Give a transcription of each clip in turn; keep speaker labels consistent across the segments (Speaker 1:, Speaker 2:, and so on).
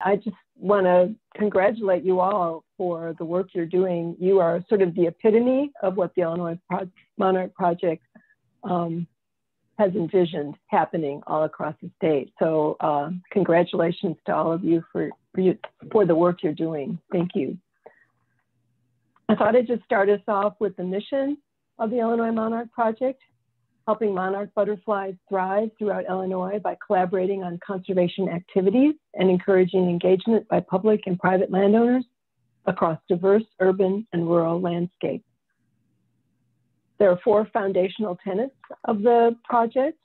Speaker 1: I just want to congratulate you all for the work you're doing. You are sort of the epitome of what the Illinois Monarch Project has envisioned happening all across the state. So congratulations to all of you for the work you're doing. Thank you. I thought I'd just start us off with the mission of the Illinois Monarch Project, helping monarch butterflies thrive throughout Illinois by collaborating on conservation activities and encouraging engagement by public and private landowners across diverse urban and rural landscapes. There are 4 foundational tenets of the project,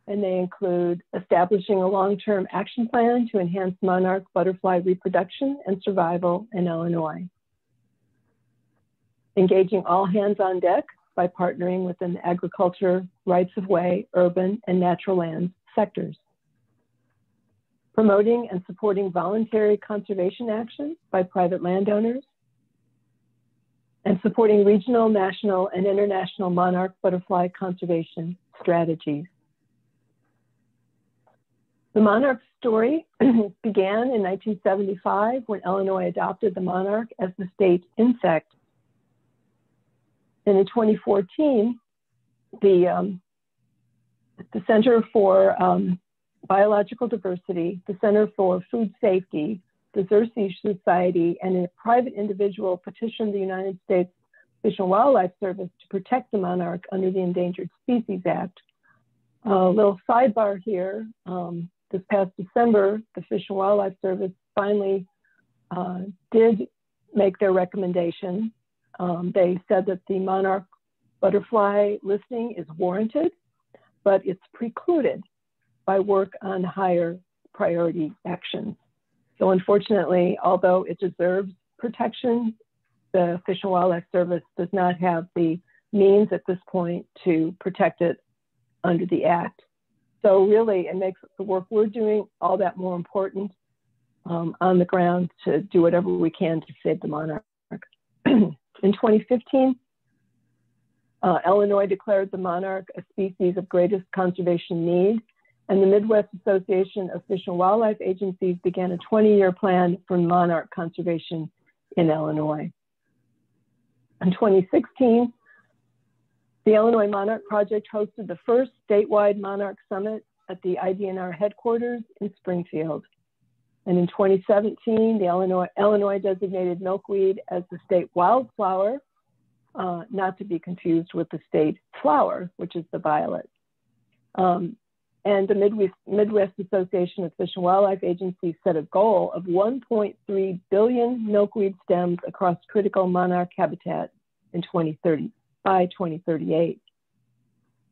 Speaker 1: and they include establishing a long-term action plan to enhance monarch butterfly reproduction and survival in Illinois, engaging all hands on deck by partnering within the agriculture, rights-of-way, urban, and natural lands sectors, promoting and supporting voluntary conservation action by private landowners, and supporting regional, national, and international monarch butterfly conservation strategies. The monarch story began in 1975 when Illinois adopted the monarch as the state insect. And in 2014, the Center for Biological Diversity, the Center for Food Safety, the Xerces Society, and a private individual petitioned the United States Fish and Wildlife Service to protect the monarch under the Endangered Species Act. A little sidebar here, this past December, the Fish and Wildlife Service finally did make their recommendation. They said that the monarch butterfly listing is warranted, but it's precluded by work on higher priority actions. So unfortunately, although it deserves protection, the Fish and Wildlife Service does not have the means at this point to protect it under the Act. So really, it makes the work we're doing all that more important on the ground to do whatever we can to save the monarch. In 2015, Illinois declared the monarch a species of greatest conservation need, and the Midwest Association of Fish and Wildlife Agencies began a 20-year plan for monarch conservation in Illinois. In 2016, the Illinois Monarch Project hosted the first statewide monarch summit at the IDNR headquarters in Springfield. And in 2017, the Illinois designated milkweed as the state wildflower, not to be confused with the state flower, which is the violet. And the Midwest Association of Fish and Wildlife Agencies set a goal of 1.3 billion milkweed stems across critical monarch habitat in 2030, by 2038.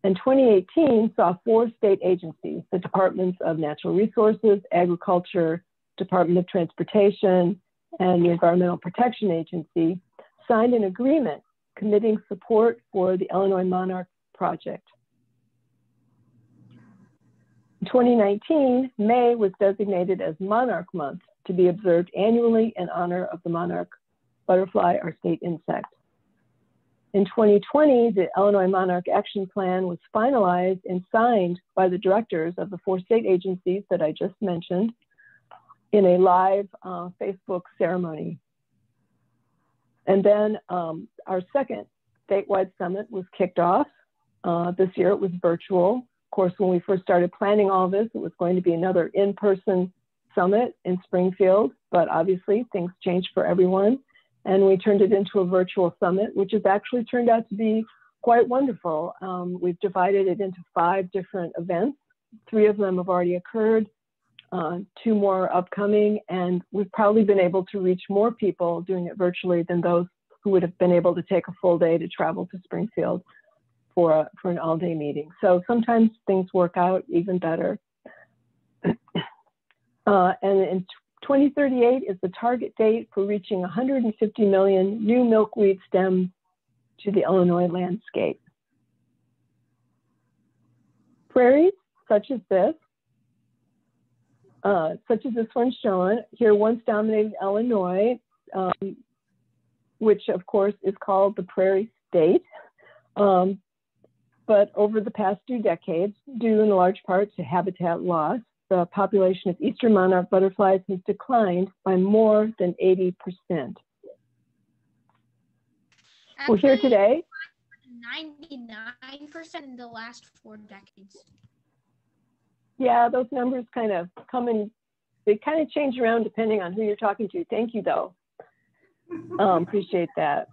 Speaker 1: And 2018 saw 4 state agencies, the Departments of Natural Resources, Agriculture, Department of Transportation, and the Environmental Protection Agency, signed an agreement committing support for the Illinois Monarch Project. In 2019, May was designated as Monarch Month to be observed annually in honor of the monarch butterfly, our state insect. In 2020, the Illinois Monarch Action Plan was finalized and signed by the directors of the 4 state agencies that I just mentioned in a live Facebook ceremony. And then our second statewide summit was kicked off. This year it was virtual. Of course, when we first started planning all this, it was going to be another in-person summit in Springfield, but obviously things changed for everyone. And we turned it into a virtual summit, which has actually turned out to be quite wonderful. We've divided it into 5 different events. 3 of them have already occurred, 2 more upcoming, and we've probably been able to reach more people doing it virtually than those who would have been able to take a full day to travel to Springfield for an all-day meeting. So sometimes things work out even better. And in 2038 is the target date for reaching 150 million new milkweed stems to the Illinois landscape. Prairies such as this one shown here, once dominated Illinois, which of course is called the Prairie State. But over the past 2 decades, due in large part to habitat loss, the population of eastern monarch butterflies has declined by more than 80%. We're here today.
Speaker 2: 99% in the last 4 decades.
Speaker 1: Yeah, those numbers kind of they kind of change around depending on who you're talking to. Thank you, though. Appreciate that.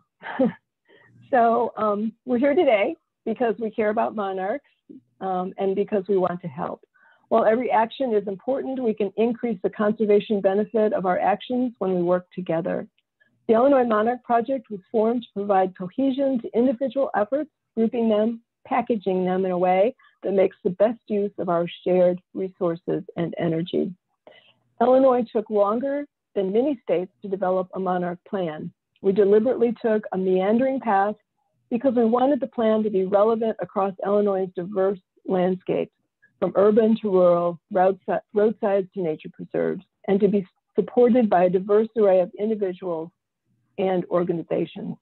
Speaker 1: So we're here today because we care about monarchs and because we want to help. While every action is important, we can increase the conservation benefit of our actions when we work together. The Illinois Monarch Project was formed to provide cohesion to individual efforts, grouping them, packaging them in a way that makes the best use of our shared resources and energy. Illinois took longer than many states to develop a monarch plan. We deliberately took a meandering path because we wanted the plan to be relevant across Illinois' diverse landscapes, from urban to rural, roadsides to nature preserves, and to be supported by a diverse array of individuals and organizations.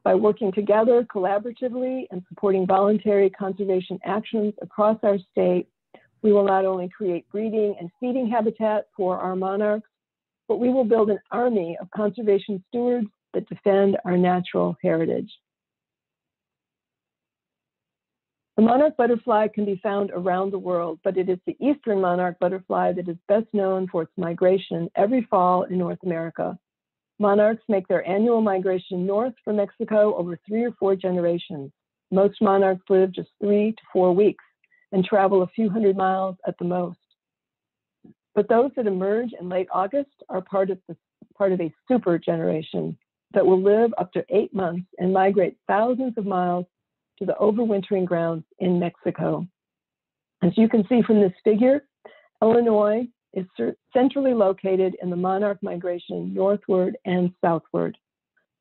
Speaker 1: By working together collaboratively and supporting voluntary conservation actions across our state, we will not only create breeding and feeding habitat for our monarchs, but we will build an army of conservation stewards that defend our natural heritage. The monarch butterfly can be found around the world, but it is the eastern monarch butterfly that is best known for its migration every fall in North America. Monarchs make their annual migration north from Mexico over 3 or 4 generations. Most monarchs live just 3 to 4 weeks and travel a few hundred miles at the most. But those that emerge in late August are part of a super generation that will live up to 8 months and migrate thousands of miles to the overwintering grounds in Mexico. As you can see from this figure, Illinois is centrally located in the monarch migration northward and southward.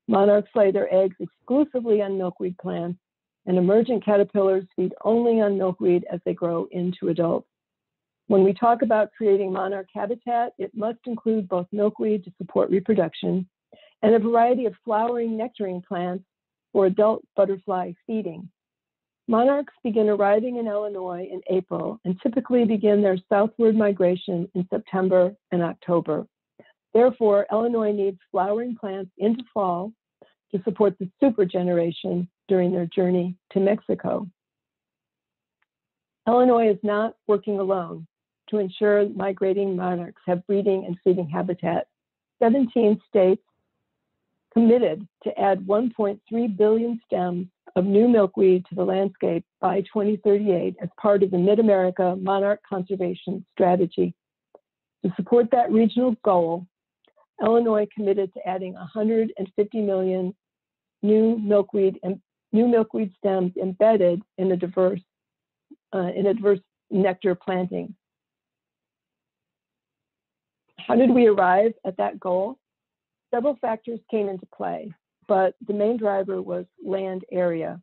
Speaker 1: Monarchs lay their eggs exclusively on milkweed plants, and emergent caterpillars feed only on milkweed as they grow into adults. When we talk about creating monarch habitat, it must include both milkweed to support reproduction and a variety of flowering nectaring plants for adult butterfly feeding. Monarchs begin arriving in Illinois in April and typically begin their southward migration in September and October. Therefore, Illinois needs flowering plants into fall to support the super generation during their journey to Mexico. Illinois is not working alone to ensure migrating monarchs have breeding and feeding habitat. 17 states committed to add 1.3 billion stems of new milkweed to the landscape by 2038 as part of the Mid-America Monarch Conservation Strategy. To support that regional goal, Illinois committed to adding 150 million new milkweed stems embedded in a diverse nectar planting. How did we arrive at that goal? Several factors came into play, but the main driver was land area.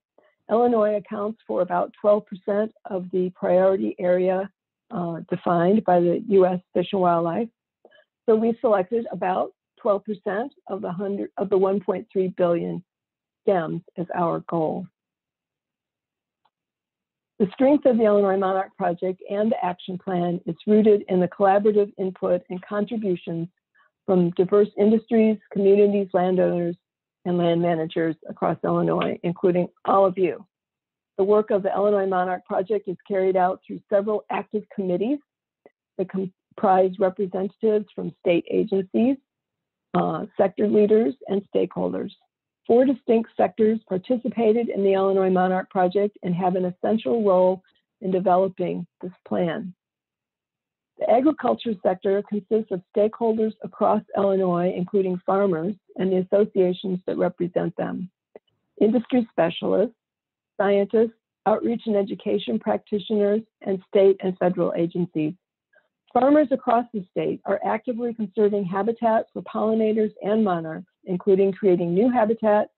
Speaker 1: Illinois accounts for about 12% of the priority area defined by the U.S. Fish and Wildlife. So we selected about 12% of the 1.3 billion stems as our goal. The strength of the Illinois Monarch Project and the action plan is rooted in the collaborative input and contributions from diverse industries, communities, landowners, and land managers across Illinois, including all of you. The work of the Illinois Monarch Project is carried out through several active committees that comprise representatives from state agencies, sector leaders, and stakeholders. 4 distinct sectors participated in the Illinois Monarch Project and have an essential role in developing this plan. The agriculture sector consists of stakeholders across Illinois, including farmers and the associations that represent them, industry specialists, scientists, outreach and education practitioners, and state and federal agencies. Farmers across the state are actively conserving habitats for pollinators and monarchs, including creating new habitat,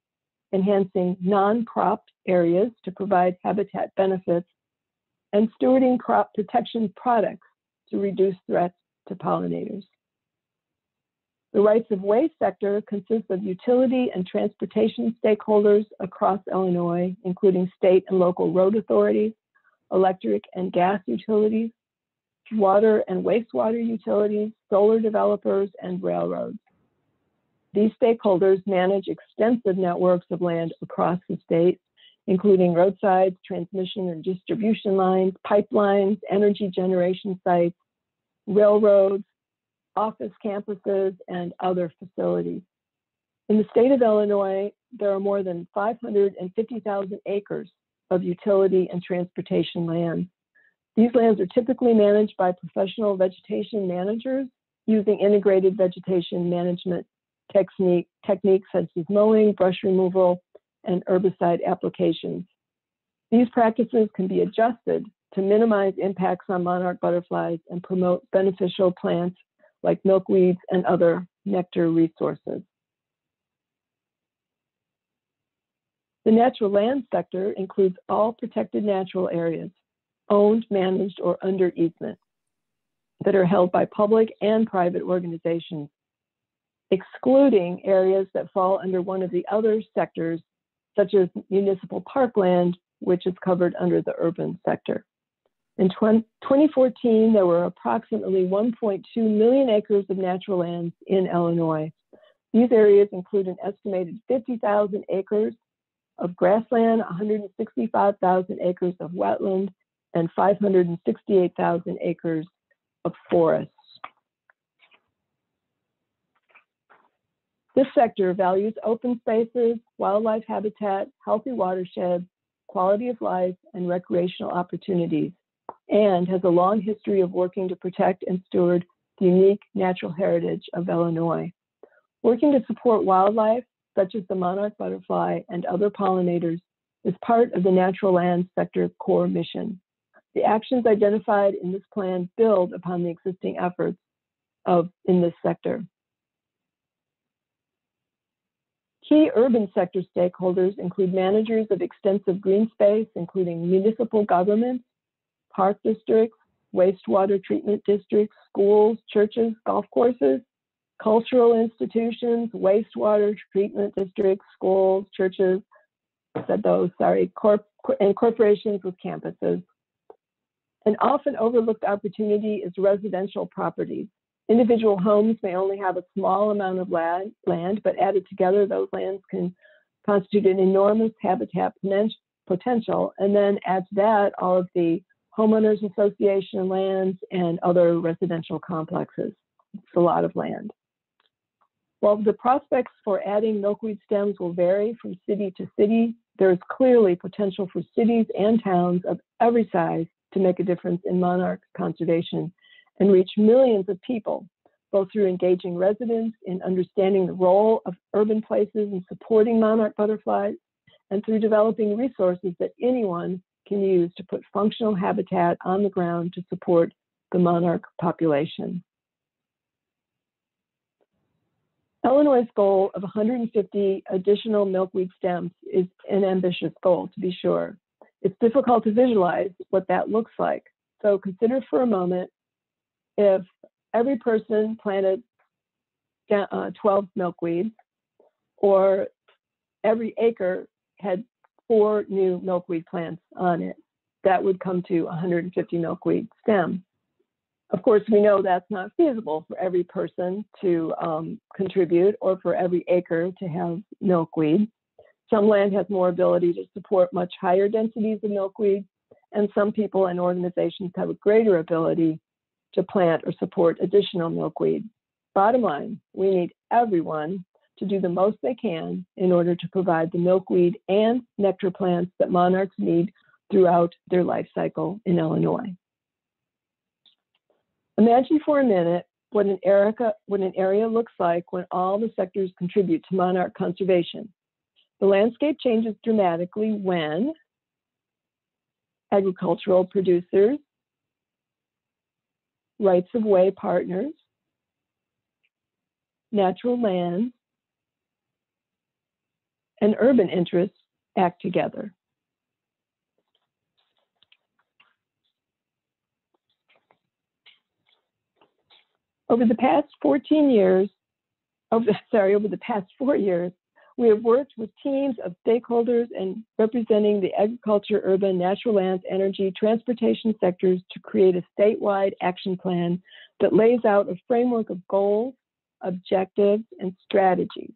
Speaker 1: enhancing non-cropped areas to provide habitat benefits, and stewarding crop protection products to reduce threats to pollinators. The rights of way sector consists of utility and transportation stakeholders across Illinois, including state and local road authorities, electric and gas utilities, water and wastewater utilities, solar developers, and railroads. These stakeholders manage extensive networks of land across the state, including roadsides, transmission and distribution lines, pipelines, energy generation sites, railroads, office campuses, and other facilities. In the state of Illinois, there are more than 550,000 acres of utility and transportation land. These lands are typically managed by professional vegetation managers using integrated vegetation management techniques such as mowing, brush removal, and herbicide applications. These practices can be adjusted to minimize impacts on monarch butterflies and promote beneficial plants like milkweeds and other nectar resources. The natural land sector includes all protected natural areas, owned, managed, or under easement, that are held by public and private organizations, excluding areas that fall under one of the other sectors, such as municipal parkland, which is covered under the urban sector. In 2014, there were approximately 1.2 million acres of natural lands in Illinois. These areas include an estimated 50,000 acres of grassland, 165,000 acres of wetland, and 568,000 acres of forests. This sector values open spaces, wildlife habitat, healthy watersheds, quality of life, and recreational opportunities, and has a long history of working to protect and steward the unique natural heritage of Illinois. Working to support wildlife, such as the monarch butterfly and other pollinators, is part of the natural land sector core mission. The actions identified in this plan build upon the existing efforts in this sector. Key urban sector stakeholders include managers of extensive green space, including municipal governments, park districts, wastewater treatment districts, schools, churches, golf courses, cultural institutions, wastewater treatment districts, schools, churches, and corporations with campuses. An often overlooked opportunity is residential properties. Individual homes may only have a small amount of land, but added together, those lands can constitute an enormous habitat potential, and then add to that all of the homeowners association lands and other residential complexes. It's a lot of land. While the prospects for adding milkweed stems will vary from city to city, there is clearly potential for cities and towns of every size to make a difference in monarch conservation and reach millions of people, both through engaging residents in understanding the role of urban places in supporting monarch butterflies, and through developing resources that anyone can use to put functional habitat on the ground to support the monarch population. Illinois' goal of 150 additional milkweed stems is an ambitious goal, to be sure. It's difficult to visualize what that looks like. So consider for a moment if every person planted 12 milkweeds, or every acre had 4 new milkweed plants on it, that would come to 150 milkweed stems. Of course, we know that's not feasible for every person to contribute, or for every acre to have milkweed. Some land has more ability to support much higher densities of milkweed, and some people and organizations have a greater ability to plant or support additional milkweed. Bottom line, we need everyone to do the most they can in order to provide the milkweed and nectar plants that monarchs need throughout their life cycle in Illinois. Imagine for a minute what an area looks like when all the sectors contribute to monarch conservation. The landscape changes dramatically when agricultural producers, rights-of-way partners, natural lands, and urban interests act together. Over the past 4 years, We have worked with teams of stakeholders and representing the agriculture, urban, natural lands, energy, transportation sectors to create a statewide action plan that lays out a framework of goals, objectives, and strategies,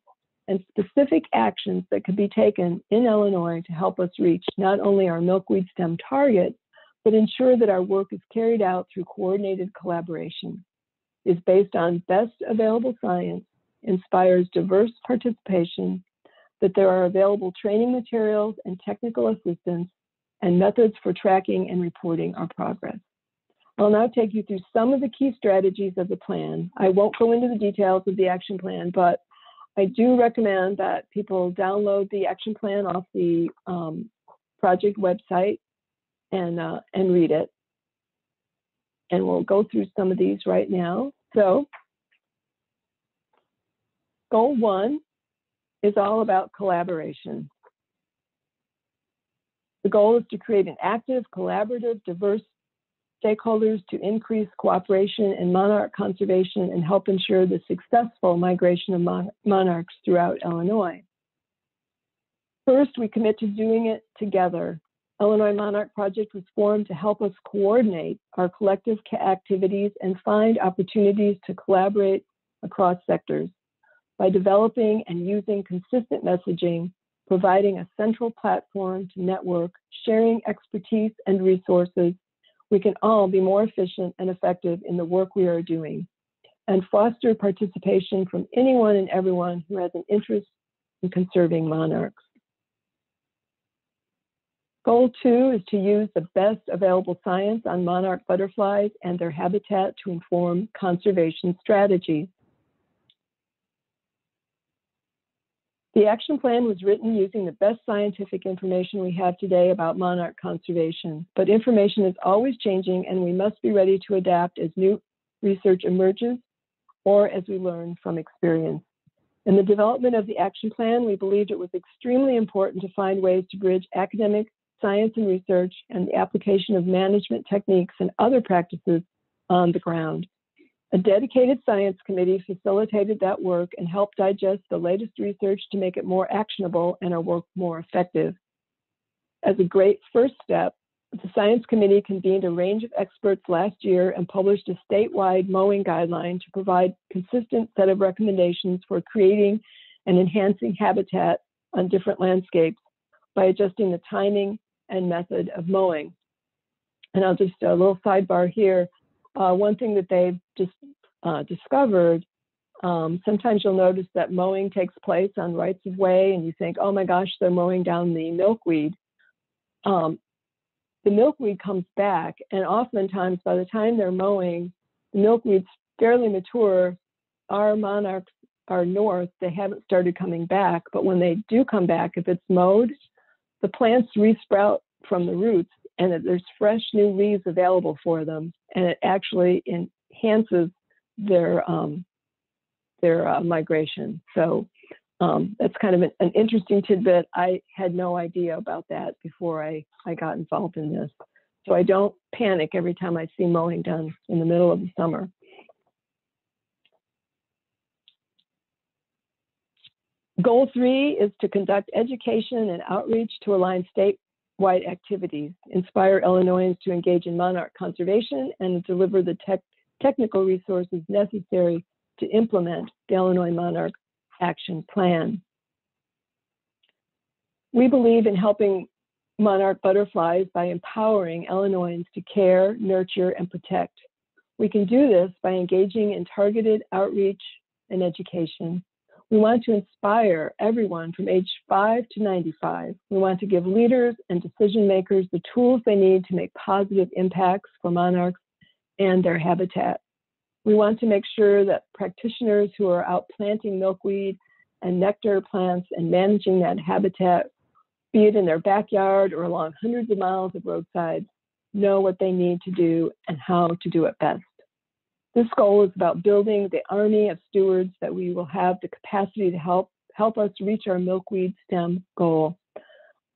Speaker 1: and specific actions that could be taken in Illinois to help us reach not only our milkweed stem target, but ensure that our work is carried out through coordinated collaboration, is based on best available science, inspires diverse participation, that there are available training materials and technical assistance, and methods for tracking and reporting our progress. I'll now take you through some of the key strategies of the plan. I won't go into the details of the action plan, but I do recommend that people download the action plan off the project website and read it. And we'll go through some of these right now. So, goal 1 is all about collaboration. The goal is to create an active, collaborative, diverse stakeholders to increase cooperation in monarch conservation and help ensure the successful migration of monarchs throughout Illinois. First, we commit to doing it together. Illinois Monarch Project was formed to help us coordinate our collective activities and find opportunities to collaborate across sectors. By developing and using consistent messaging, providing a central platform to network, sharing expertise and resources, we can all be more efficient and effective in the work we are doing, and foster participation from anyone and everyone who has an interest in conserving monarchs. Goal 2 is to use the best available science on monarch butterflies and their habitat to inform conservation strategies. The action plan was written using the best scientific information we have today about monarch conservation, but information is always changing and we must be ready to adapt as new research emerges or as we learn from experience. In the development of the action plan, we believed it was extremely important to find ways to bridge academic science and research and the application of management techniques and other practices on the ground. A dedicated science committee facilitated that work and helped digest the latest research to make it more actionable and our work more effective. As a great first step, the science committee convened a range of experts last year and published a statewide mowing guideline to provide a consistent set of recommendations for creating and enhancing habitat on different landscapes by adjusting the timing and method of mowing. And I'll just, a little sidebar here, one thing that they've just discovered, sometimes you'll notice that mowing takes place on rights of way and you think, oh my gosh, they're mowing down the milkweed. The milkweed comes back, and oftentimes by the time they're mowing, the milkweed's fairly mature. Our monarchs are north, they haven't started coming back, but when they do come back, if it's mowed, the plants resprout from the roots and there's fresh new leaves available for them, and it actually enhances their migration. So that's kind of an interesting tidbit. I had no idea about that before I got involved in this. So I don't panic every time I see mowing done in the middle of the summer. Goal 3 is to conduct education and outreach to align statewide activities, inspire Illinoisans to engage in monarch conservation, and deliver the technical resources necessary to implement the Illinois Monarch Action Plan. We believe in helping monarch butterflies by empowering Illinoisans to care, nurture, and protect. We can do this by engaging in targeted outreach and education. We want to inspire everyone from age 5 to 95. We want to give leaders and decision makers the tools they need to make positive impacts for monarchs and their habitat. We want to make sure that practitioners who are out planting milkweed and nectar plants and managing that habitat, be it in their backyard or along hundreds of miles of roadsides, know what they need to do and how to do it best. This goal is about building the army of stewards that we will have the capacity to help us reach our milkweed stem goal.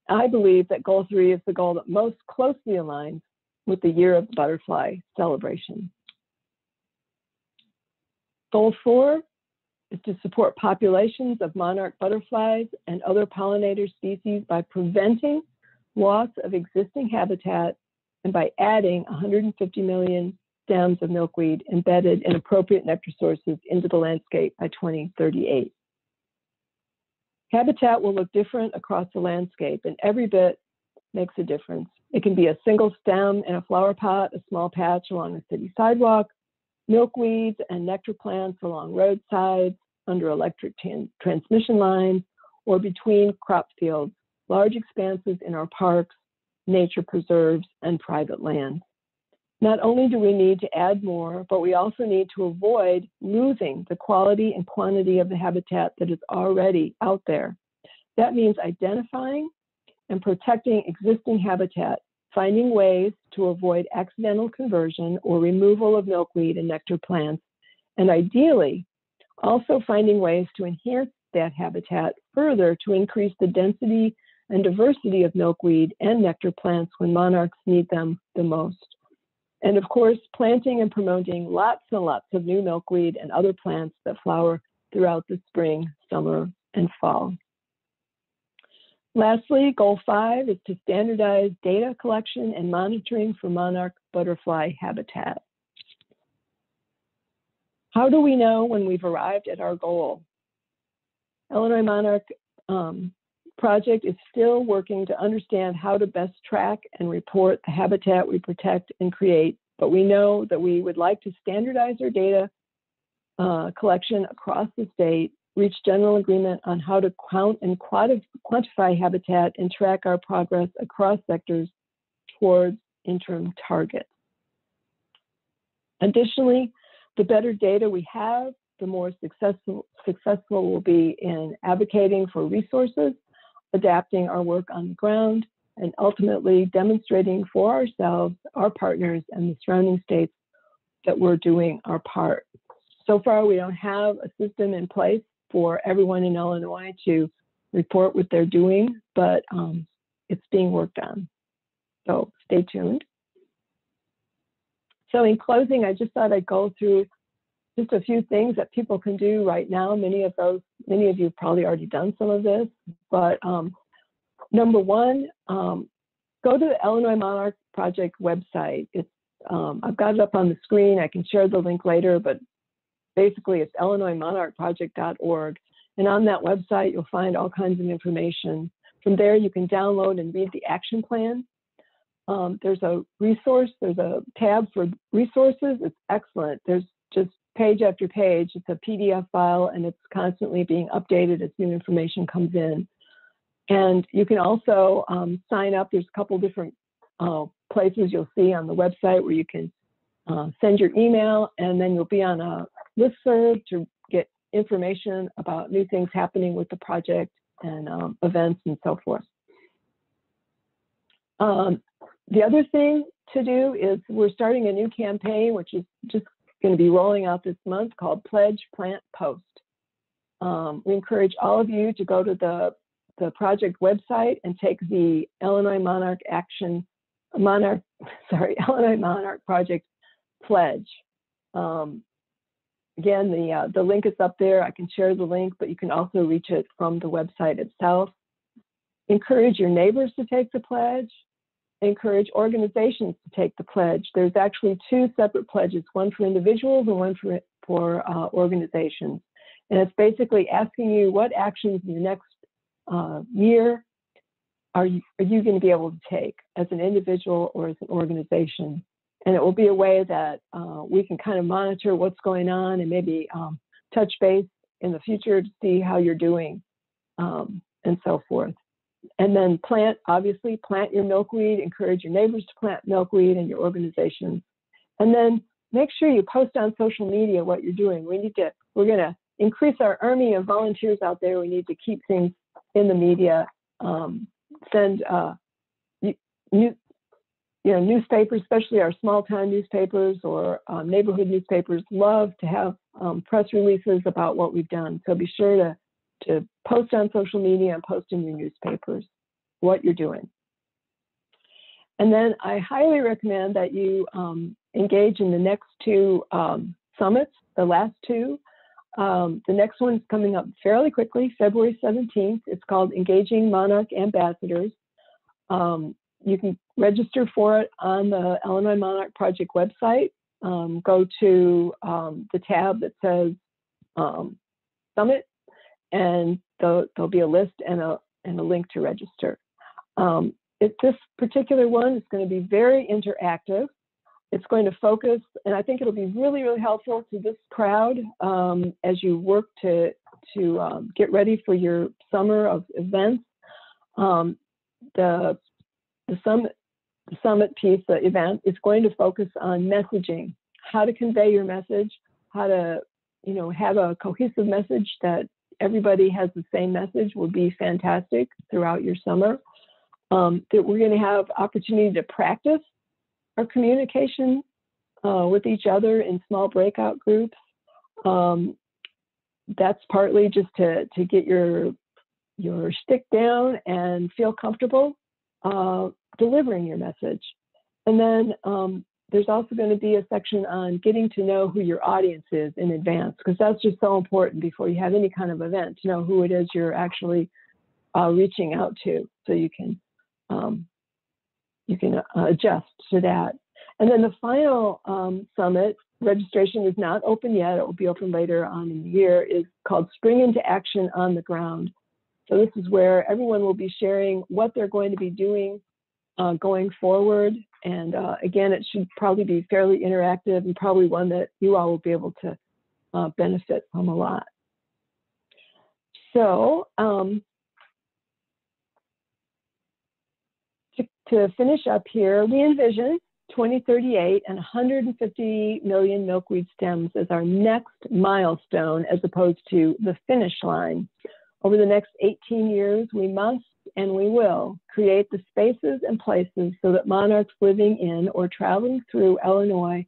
Speaker 1: I believe that goal 3 is the goal that most closely aligns with the Year of the Butterfly celebration. Goal 4 is to support populations of monarch butterflies and other pollinator species by preventing loss of existing habitat and by adding 150 million stems of milkweed embedded in appropriate nectar sources into the landscape by 2038. Habitat will look different across the landscape, and every bit makes a difference. It can be a single stem in a flower pot, a small patch along a city sidewalk, milkweeds and nectar plants along roadsides, under electric transmission lines, or between crop fields, large expanses in our parks, nature preserves, and private land. Not only do we need to add more, but we also need to avoid losing the quality and quantity of the habitat that is already out there. That means identifying and protecting existing habitat, finding ways to avoid accidental conversion or removal of milkweed and nectar plants, and ideally, also finding ways to enhance that habitat further to increase the density and diversity of milkweed and nectar plants when monarchs need them the most. And of course, planting and promoting lots and lots of new milkweed and other plants that flower throughout the spring, summer, and fall. Lastly, goal 5 is to standardize data collection and monitoring for monarch butterfly habitat. How do we know when we've arrived at our goal? Illinois Monarch Project is still working to understand how to best track and report the habitat we protect and create, but we know that we would like to standardize our data collection across the state, reach general agreement on how to count and quantify habitat, and track our progress across sectors towards interim targets. Additionally, the better data we have, the more successful we'll be in advocating for resources, adapting our work on the ground, and ultimately demonstrating for ourselves, our partners, and the surrounding states that we're doing our part. So far, we don't have a system in place for everyone in Illinois to report what they're doing, but it's being worked on. So stay tuned. So in closing, I just thought I'd go through just a few things that people can do right now. Many of you have probably already done some of this, but number one, go to the Illinois Monarch Project website. It's, I've got it up on the screen. I can share the link later, but basically it's illinoismonarchproject.org. And on that website, you'll find all kinds of information. From there, you can download and read the action plan. There's a tab for resources. It's excellent. There's just page after page. It's a PDF file, and it's constantly being updated as new information comes in. And you can also sign up. There's a couple different places you'll see on the website where you can send your email, and then you'll be on a listserv to get information about new things happening with the project and events and so forth. The other thing to do is we're starting a new campaign, which is just going to be rolling out this month, called Pledge, Plant, Post. We encourage all of you to go to the project website and take the Illinois Monarch Project Pledge. Again, the link is up there. I can share the link, but you can also reach it from the website itself. Encourage your neighbors to take the pledge. Encourage organizations to take the pledge. There's actually 2 separate pledges, one for individuals and one for organizations. And it's basically asking you what actions in the next year are you going to be able to take as an individual or as an organization. And it will be a way that we can kind of monitor what's going on and maybe touch base in the future to see how you're doing and so forth. And then obviously plant your milkweed, encourage your neighbors to plant milkweed and your organizations. And then make sure you post on social media what you're doing. We're going to increase our army of volunteers out there. We need to keep things in the media, send newspapers, especially our small town newspapers or neighborhood newspapers, love to have press releases about what we've done. So be sure to post on social media and post in your newspapers what you're doing. And then I highly recommend that you engage in the next 2 summits, the last 2. The next one's coming up fairly quickly, February 17th. It's called Engaging Monarch Ambassadors. You can register for it on the Illinois Monarch Project website. Go to the tab that says Summit, and there'll be a list and a link to register. This particular one is going to be very interactive. It's going to focus, and I think it'll be really, really helpful to this crowd as you work to get ready for your summer of events. The summit piece, the event, is going to focus on messaging, how to convey your message, how to, have a cohesive message that everybody has the same message will be fantastic throughout your summer. That we're going to have opportunity to practice our communication with each other in small breakout groups. That's partly just to get your stick down and feel comfortable delivering your message. And then there's also going to be a section on getting to know who your audience is in advance, because that's just so important before you have any kind of event, to know who it is you're actually reaching out to, so you can adjust to that. And then the final summit, registration is not open yet, it will be open later on in the year, is called Spring into Action on the Ground. So this is where everyone will be sharing what they're going to be doing going forward. And again, it should probably be fairly interactive, and probably one that you all will be able to benefit from a lot. So to finish up here, we envision 2038 and 150 million milkweed stems as our next milestone, as opposed to the finish line. Over the next 18 years, we must and we will create the spaces and places so that monarchs living in or traveling through Illinois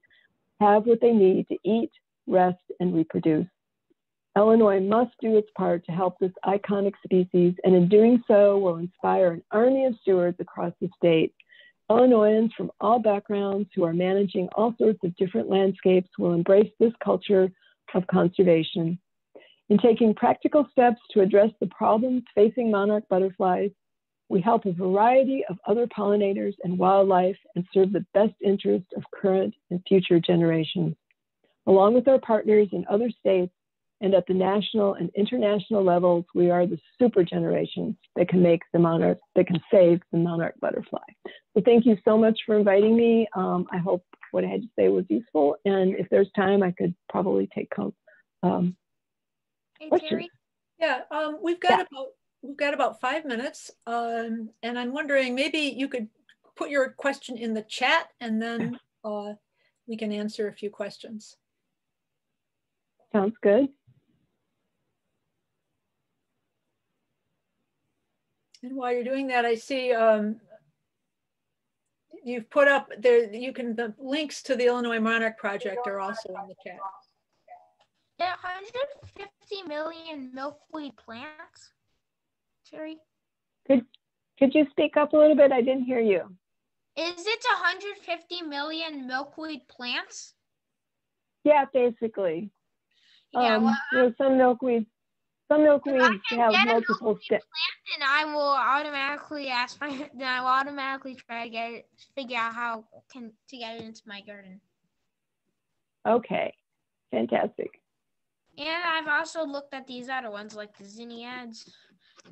Speaker 1: have what they need to eat, rest, and reproduce. Illinois must do its part to help this iconic species, and in doing so will inspire an army of stewards across the state. Illinoisans from all backgrounds who are managing all sorts of different landscapes will embrace this culture of conservation. In taking practical steps to address the problems facing monarch butterflies, we help a variety of other pollinators and wildlife and serve the best interest of current and future generations. Along with our partners in other states and at the national and international levels, we are the super generations that can make the monarch, that can save the monarch butterfly. So thank you so much for inviting me. I hope what I had to say was useful, and if there's time, I could probably take
Speaker 2: Hey,
Speaker 1: questions.
Speaker 2: Terry.
Speaker 3: Yeah, we've got about 5 minutes, and I'm wondering, maybe you could put your question in the chat, and then we can answer a few questions.
Speaker 1: Sounds good.
Speaker 3: And while you're doing that, I see you've put up there, the links to the Illinois Monarch Project are also in the chat.
Speaker 2: Yeah, 150 million milkweed plants, Terry.
Speaker 1: Could you speak up a little bit? I didn't hear you.
Speaker 2: Is it 150 million milkweed plants?
Speaker 1: Yeah, basically.
Speaker 2: Yeah, well,
Speaker 1: some milkweeds have multiple steps.
Speaker 2: And I will automatically try to figure out how to get it into my garden.
Speaker 1: Okay, fantastic.
Speaker 2: And I've also looked at these other ones, like the zinniads.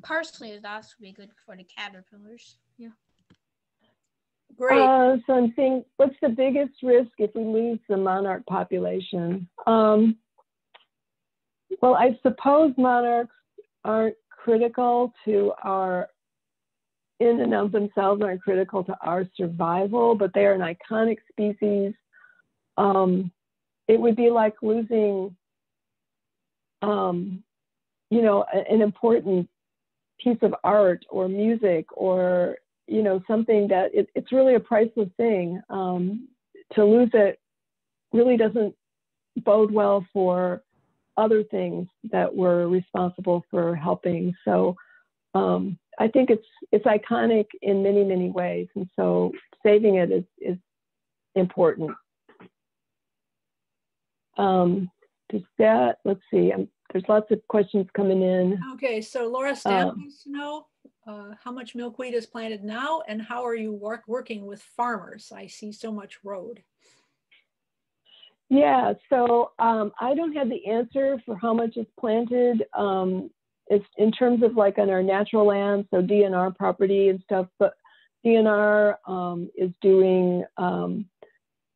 Speaker 2: Parsley would also be good for the caterpillars. Yeah.
Speaker 3: Great.
Speaker 1: So I'm saying, what's the biggest risk if we lose the monarch population? Well, I suppose monarchs aren't critical to in and of themselves, aren't critical to our survival, but they are an iconic species. It would be like losing, an important piece of art or music, or something that it's really a priceless thing. To lose it really doesn't bode well for other things that we're responsible for helping. So I think it's iconic in many, many ways, and so saving it is important. does that, let's see, there's lots of questions coming in.
Speaker 3: Okay, so Laura Stamp wants to know how much milkweed is planted now and how are you working with farmers? I see so much road.
Speaker 1: Yeah, so I don't have the answer for how much is planted. It's in terms of like on our natural land, so DNR property and stuff, but DNR is doing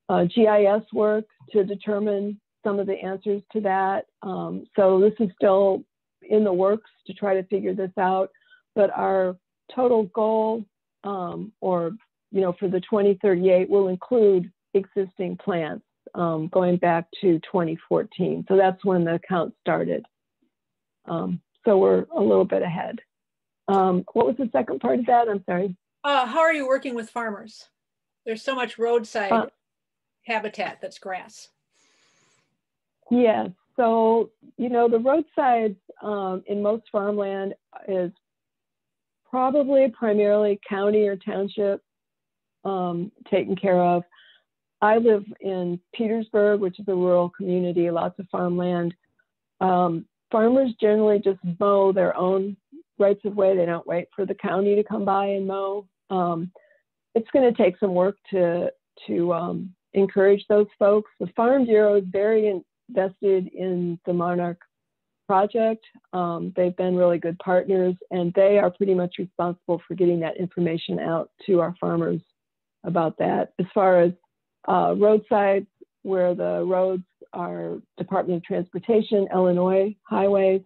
Speaker 1: GIS work to determine some of the answers to that. So this is still in the works to try to figure this out, but our total goal or, you know, for the 2038 will include existing plants going back to 2014. So that's when the count started. So we're a little bit ahead. What was the second part of that? I'm sorry.
Speaker 3: How are you working with farmers? There's so much roadside habitat that's grass.
Speaker 1: Yeah, so, you know, the roadsides in most farmland is probably primarily county or township taken care of. I live in Petersburg, which is a rural community, lots of farmland. Farmers generally just mow their own rights of way. They don't wait for the county to come by and mow. It's going to take some work to encourage those folks. The Farm Bureau is very invested in the Monarch Project. They've been really good partners, and they are pretty much responsible for getting that information out to our farmers about that. As far as roadsides, where the roads are Department of Transportation, Illinois highways,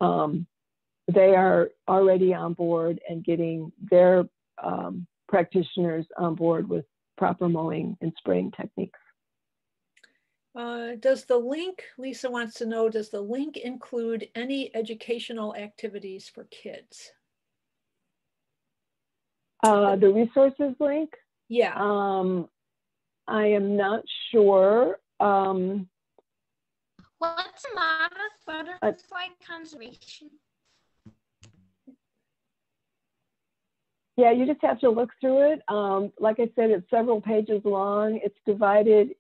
Speaker 1: they are already on board and getting their practitioners on board with proper mowing and spraying techniques.
Speaker 3: Does the link, Lisa wants to know, does the link include any educational activities for kids?
Speaker 1: The resources link?
Speaker 3: Yeah.
Speaker 1: I am not sure.
Speaker 2: What's a monarch butterfly conservation?
Speaker 1: Yeah, you just have to look through it. Like I said, it's several pages long. It's divided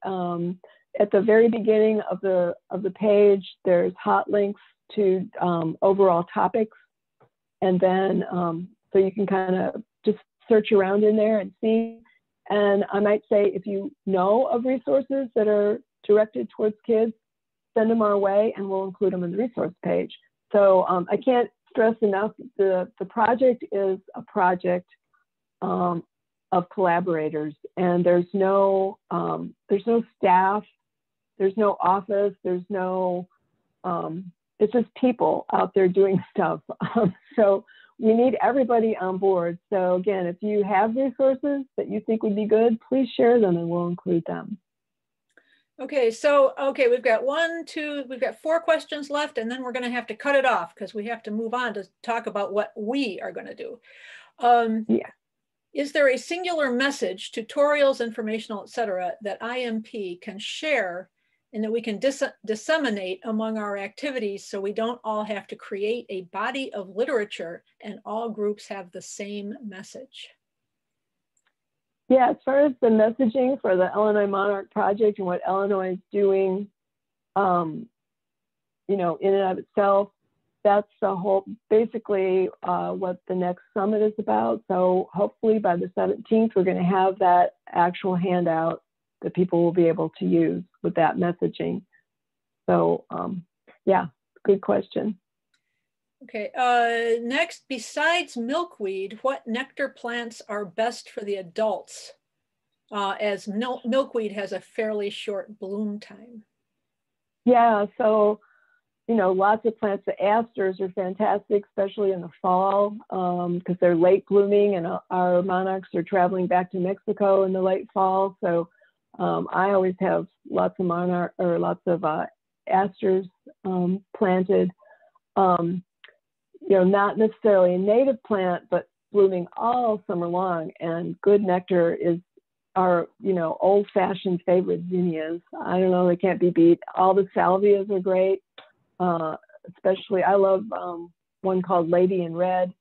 Speaker 1: at the very beginning of the page. There's hot links to overall topics, and then so you can kind of just search around in there and see. And I might say, if you know of resources that are directed towards kids, send them our way and we'll include them in the resource page. So I can't stress enough, the project is a project of collaborators, and there's no staff, there's no office, there's no, it's just people out there doing stuff. So we need everybody on board. So again, if you have resources that you think would be good, please share them and we'll include them.
Speaker 3: Okay, so, we've got we've got 4 questions left, and then we're gonna have to cut it off because we have to move on to talk about what we are gonna do.
Speaker 1: Yeah.
Speaker 3: Is there a singular message, tutorials, informational, etc., that IMP can share and that we can disseminate among our activities so we don't all have to create a body of literature and all groups have the same message?
Speaker 1: Yeah, as far as the messaging for the Illinois Monarch Project and what Illinois is doing, you know, in and of itself, that's the whole, basically what the next summit is about. So hopefully by the 17th, we're going to have that actual handout that people will be able to use with that messaging. So yeah, good question.
Speaker 3: Okay, next, besides milkweed, what nectar plants are best for the adults, as milkweed has a fairly short bloom time? Yeah,
Speaker 1: so, you know, lots of plants. The asters are fantastic, especially in the fall, because they're late blooming, and our monarchs are traveling back to Mexico in the late fall. So I always have lots of asters planted. You know, not necessarily a native plant, but blooming all summer long. And good nectar is our, you know, old-fashioned favorite zinnias. I don't know, they can't be beat. All the salvias are great. Especially, I love one called Lady in Red.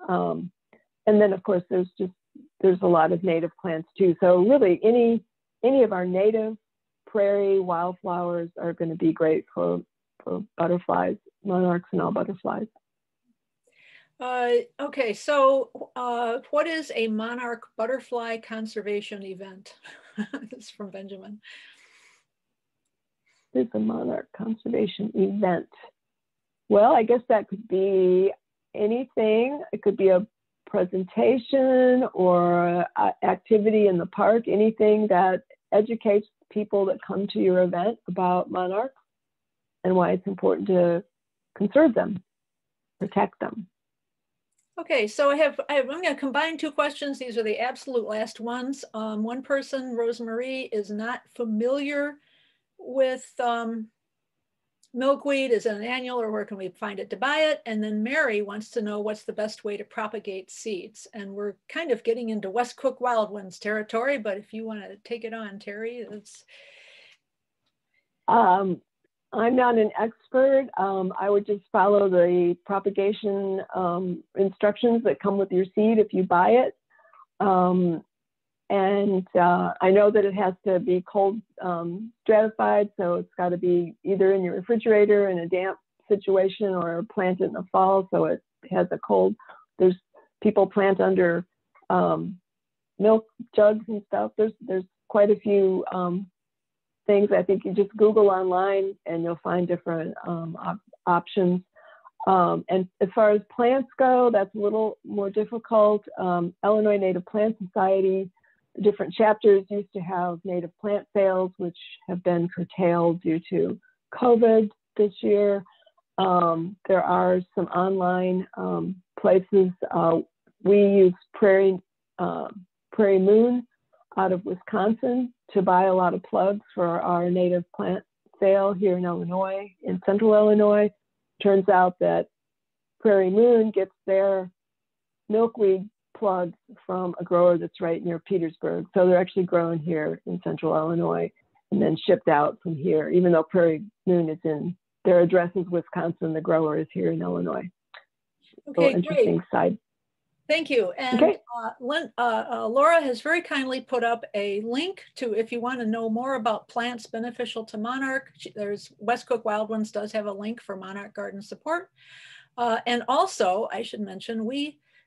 Speaker 1: And then, of course, there's a lot of native plants too. So really, any of our native prairie wildflowers are going to be great for butterflies, monarchs and all butterflies.
Speaker 3: Okay, so what is a monarch butterfly conservation event? This is from Benjamin.
Speaker 1: It's a monarch conservation event. Well, I guess that could be anything. It could be a presentation or activity in the park, anything that educates people that come to your event about monarchs and why it's important to conserve them, protect them.
Speaker 3: Okay, so I'm going to combine two questions. These are the absolute last ones. One person, Rosemarie, is not familiar with milkweed. Is it an annual, or where can we find it to buy it? And then Mary wants to know what's the best way to propagate seeds. And we're kind of getting into West Cook Wildwinds territory, but if you want to take it on, Terry, it's...
Speaker 1: I'm not an expert. I would just follow the propagation instructions that come with your seed if you buy it. I know that it has to be cold stratified, so it's got to be either in your refrigerator in a damp situation or plant it in the fall so it has a cold. There's people plant under milk jugs and stuff. There's quite a few things. I think you just Google online and you'll find different options. And as far as plants go, that's a little more difficult. Illinois Native Plant Society, the different chapters used to have native plant sales, which have been curtailed due to COVID this year. There are some online places. We use Prairie Moon out of Wisconsin to buy a lot of plugs for our native plant sale here in Illinois, in central Illinois. Turns out that Prairie Moon gets their milkweed plugs from a grower that's right near Petersburg. So they're actually grown here in central Illinois and then shipped out from here, even though Prairie Moon is in, their address is Wisconsin, the grower is here in Illinois.
Speaker 3: Okay,
Speaker 1: interesting
Speaker 3: great.
Speaker 1: Side.
Speaker 3: Thank you. And
Speaker 1: okay.
Speaker 3: Laura has very kindly put up a link to, if you want to know more about plants beneficial to monarch, there's West Cook Wildwinds does have a link for monarch garden support. And also, I should mention,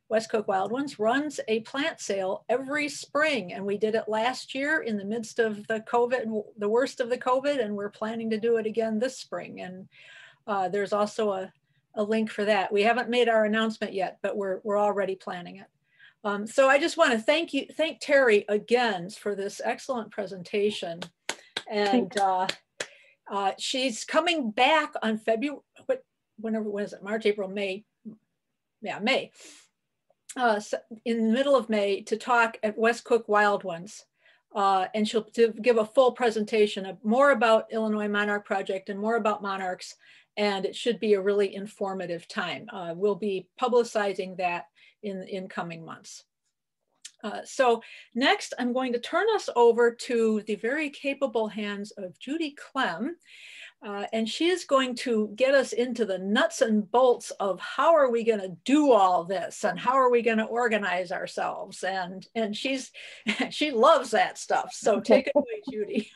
Speaker 3: West Cook Wildwinds runs a plant sale every spring, and we did it last year in the midst of the COVID, the worst of the COVID, and we're planning to do it again this spring. And there's also a link for that. We haven't made our announcement yet, but we're already planning it. So I just want to thank Terry again for this excellent presentation. And she's coming back on February, when is it? March, April, May. Yeah, May. So in the middle of May to talk at West Cook Wildwinds. And she'll give a full presentation of more about Illinois Monarch Project and more about monarchs. And it should be a really informative time. We'll be publicizing that in coming months. So next, I'm going to turn us over to the very capable hands of Judy Clem. And she is going to get us into the nuts and bolts of how are we going to do all this and how are we going to organize ourselves. And she loves that stuff. So take it away, Judy.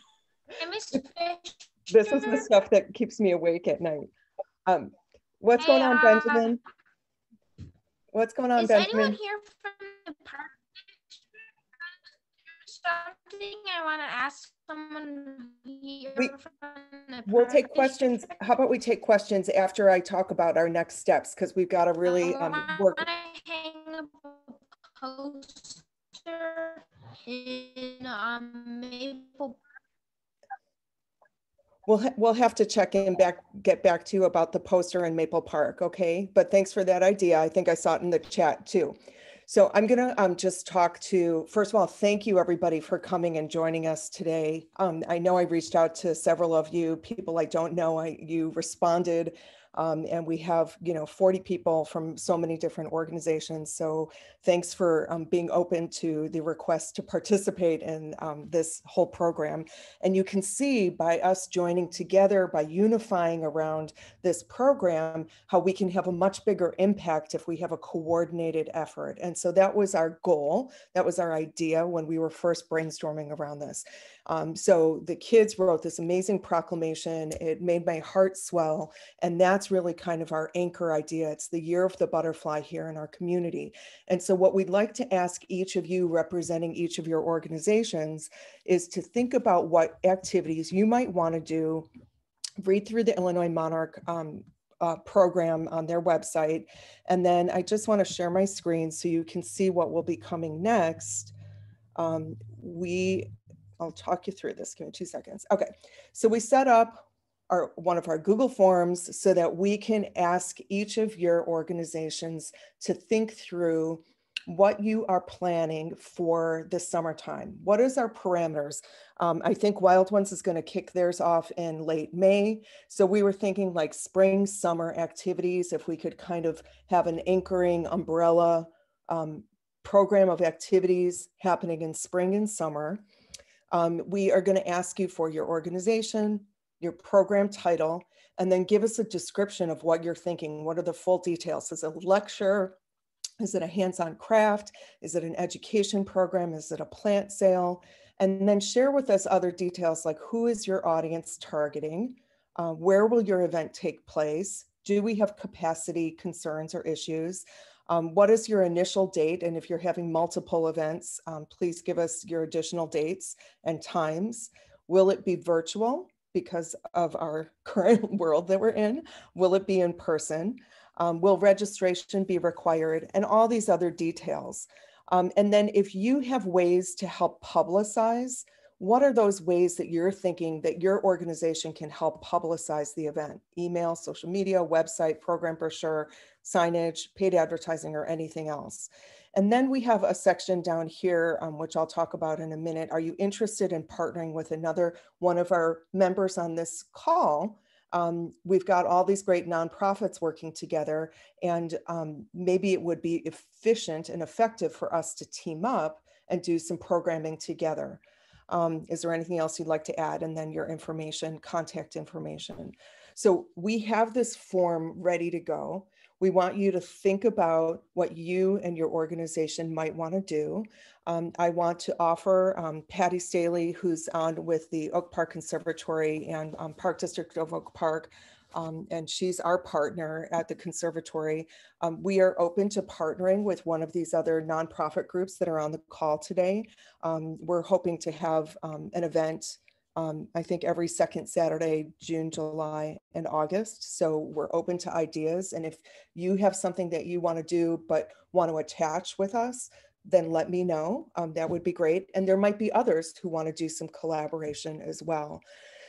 Speaker 4: This is the stuff that keeps me awake at night. What's going on, Benjamin? What's going on, Benjamin?
Speaker 2: Is anyone here from the park? Something I want to ask someone here from the
Speaker 4: We'll take questions. District? How about we take questions after I talk about our next steps, because we've got to really work.
Speaker 2: I hang up a poster in Maple.
Speaker 4: We'll have to check in get back to you about the poster in Maple Park, okay? But thanks for that idea. I think I saw it in the chat too. So I'm gonna just talk to, first of all, thank you everybody for coming and joining us today. I know I reached out to several of you, people I don't know, you responded And we have, 40 people from so many different organizations. So thanks for being open to the request to participate in this whole program. And you can see by us joining together, by unifying around this program, how we can have a much bigger impact if we have a coordinated effort. And so that was our goal. That was our idea when we were first brainstorming around this. So the kids wrote this amazing proclamation. It made my heart swell. And that's really kind of our anchor idea. It's the year of the butterfly here in our community. And so what we'd like to ask each of you representing each of your organizations is to think about what activities you might want to do. Read through the Illinois Monarch program on their website. And then I just want to share my screen so you can see what will be coming next. I'll talk you through this. Give me 2 seconds. Okay, so we set up one of our Google Forms so that we can ask each of your organizations to think through what you are planning for the summertime. What is our parameters? I think Wild Ones is going to kick theirs off in late May. So we were thinking like spring, summer activities, if we could kind of have an anchoring umbrella program of activities happening in spring and summer. We are going to ask you for your organization, your program title, and then give us a description of what you're thinking. What are the full details? Is it a lecture? Is it a hands-on craft? Is it an education program? Is it a plant sale? And then share with us other details like who is your audience targeting? Where will your event take place? Do we have capacity concerns or issues? What is your initial date? And if you're having multiple events, please give us your additional dates and times. Will it be virtual because of our current world that we're in? Will it be in person? Will registration be required? And all these other details. And then if you have ways to help publicize, what are those ways that you're thinking that your organization can help publicize the event? Email, social media, website, program brochure, signage, paid advertising, or anything else. And then we have a section down here, which I'll talk about in a minute. Are you interested in partnering with another one of our members on this call? We've got all these great nonprofits working together, and maybe it would be efficient and effective for us to team up and do some programming together. Is there anything else you'd like to add? And then your information, contact information. So we have this form ready to go. We want you to think about what you and your organization might want to do. I want to offer Patty Staley, who's on with the Oak Park Conservatory and Park District of Oak Park, and she's our partner at the conservatory. We are open to partnering with one of these other nonprofit groups that are on the call today. We're hoping to have an event I think every second Saturday, June, July, and August. So we're open to ideas. And if you have something that you want to do, but want to attach with us, then let me know. That would be great. And there might be others who want to do some collaboration as well.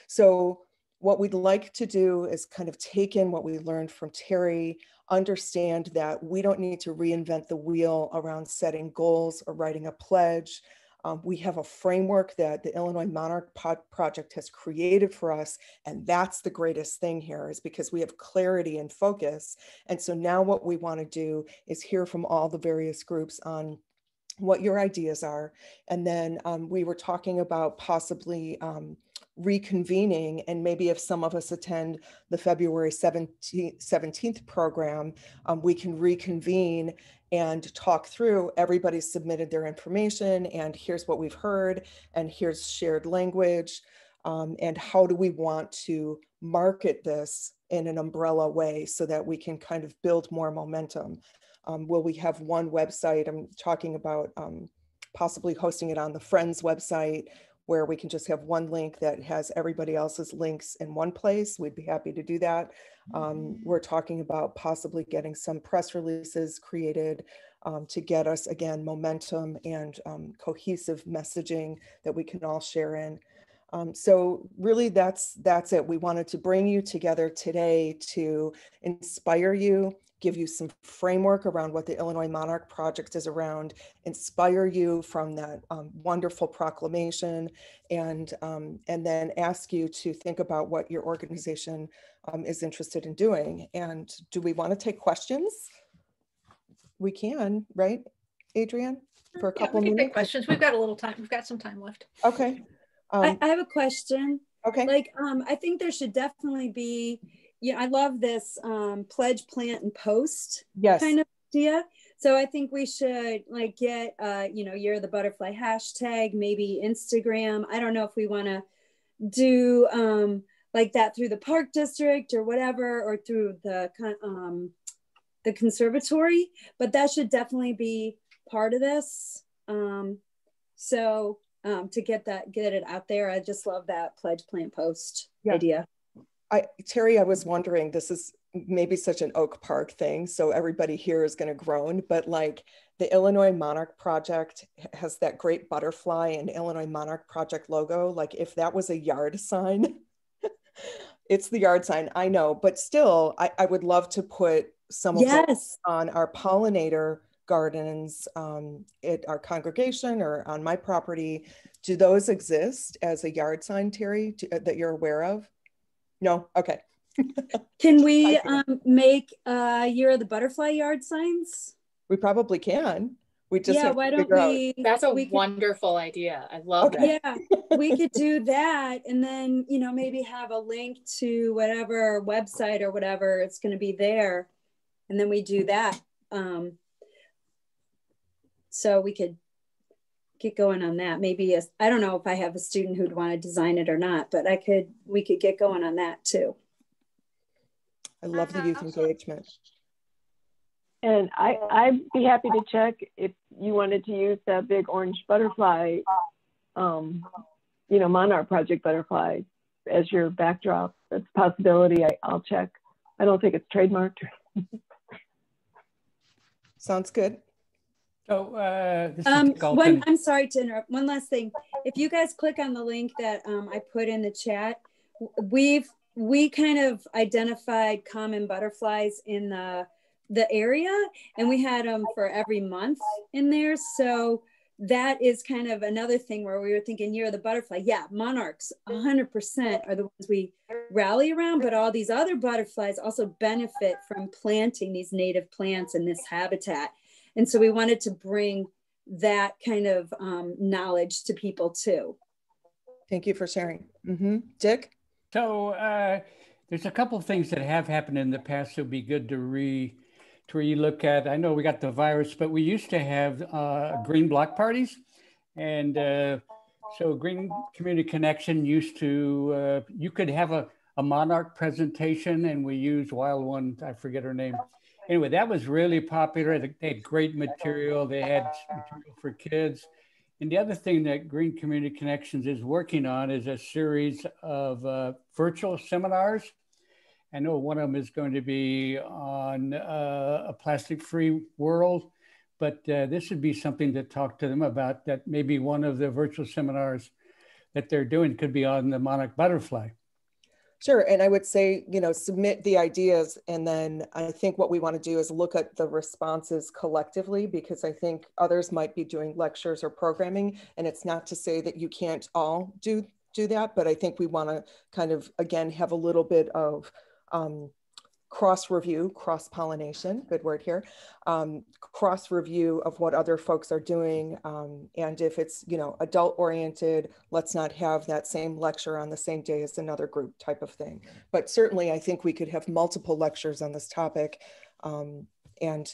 Speaker 4: So what we'd like to do is kind of take in what we learned from Terry, understand that we don't need to reinvent the wheel around setting goals or writing a pledge. We have a framework that the Illinois Monarch Project has created for us. And that's the greatest thing here, is because we have clarity and focus. And so now what we want to do is hear from all the various groups on what your ideas are. And then we were talking about possibly reconvening, and maybe if some of us attend the February 17th program, we can reconvene and talk through. Everybody submitted their information, and here's what we've heard, and here's shared language, and how do we want to market this in an umbrella way so that we can kind of build more momentum. Will we have one website? I'm talking about possibly hosting it on the Friends website, where we can just have one link that has everybody else's links in one place. We'd be happy to do that. We're talking about possibly getting some press releases created to get us, again, momentum and cohesive messaging that we can all share in. So really that's it. We wanted to bring you together today to inspire you, give you some framework around what the Illinois Monarch Project is around, inspire you from that wonderful proclamation, and then ask you to think about what your organization is interested in doing. And do we want to take questions? We can, right, Adrienne? For a couple
Speaker 3: we can
Speaker 4: minutes?
Speaker 3: take questions. We've got a little time. We've got some time left.
Speaker 4: Okay.
Speaker 5: I have a question.
Speaker 4: Okay.
Speaker 5: Like, I think there should definitely be, I love this pledge, plant, and post kind of idea. So I think we should like get, Year of the Butterfly hashtag, maybe Instagram. I don't know if we want to do like that through the park district or whatever, or through the conservatory, but that should definitely be part of this. To get it out there, I just love that pledge, plant, post idea.
Speaker 4: Terry, I was wondering, this is maybe such an Oak Park thing, so everybody here is going to groan, but like the Illinois Monarch Project has that great butterfly and Illinois Monarch Project logo. Like if that was a yard sign, it's the yard sign, I know, but still, I would love to put some of those on our pollinator gardens at our congregation or on my property. Do those exist as a yard sign, Terry, that you're aware of? No? Okay.
Speaker 5: Can we make Year of the Butterfly yard signs?
Speaker 4: We probably can. We just have
Speaker 5: why
Speaker 4: to
Speaker 5: don't
Speaker 4: figure
Speaker 5: we?
Speaker 6: Out. That's a wonderful idea. I love that.
Speaker 5: Yeah, we could do that, and then maybe have a link to whatever website or whatever it's going to be there, and then we do that. So we could get going on that. Maybe I don't know if I have a student who'd want to design it or not, but we could get going on that too.
Speaker 4: I love the youth engagement.
Speaker 1: And I'd be happy to check if you wanted to use that big orange butterfly, Monarch Project butterfly as your backdrop. That's a possibility. I'll check. I don't think it's trademarked.
Speaker 4: Sounds good.
Speaker 7: So
Speaker 5: I'm sorry to interrupt. One last thing. If you guys click on the link that I put in the chat, we kind of identified common butterflies in the area, and we had them for every month in there. So that is kind of another thing where we were thinking Year of the Butterfly. Yeah, monarchs 100% are the ones we rally around, but all these other butterflies also benefit from planting these native plants in this habitat. And so we wanted to bring that kind of knowledge to people too.
Speaker 4: Thank you for sharing. Dick?
Speaker 7: So there's a couple of things that have happened in the past that would be good to re-look at. I know we got the virus, but we used to have green block parties. And so Green Community Connection used to, you could have a monarch presentation, and we used Wild One, I forget her name. Anyway, that was really popular. They had great material. They had material for kids. And the other thing that Green Community Connections is working on is a series of virtual seminars. I know one of them is going to be on a plastic-free world, but this would be something to talk to them about, that maybe one of the virtual seminars that they're doing could be on the monarch butterfly.
Speaker 4: Sure, and I would say, submit the ideas, and then I think what we want to do is look at the responses collectively, because I think others might be doing lectures or programming, and it's not to say that you can't all do that, but I think we want to kind of, again, have a little bit of cross-review, cross-pollination, good word here, cross-review of what other folks are doing. And if it's, adult-oriented, let's not have that same lecture on the same day as another group type of thing. But certainly I think we could have multiple lectures on this topic and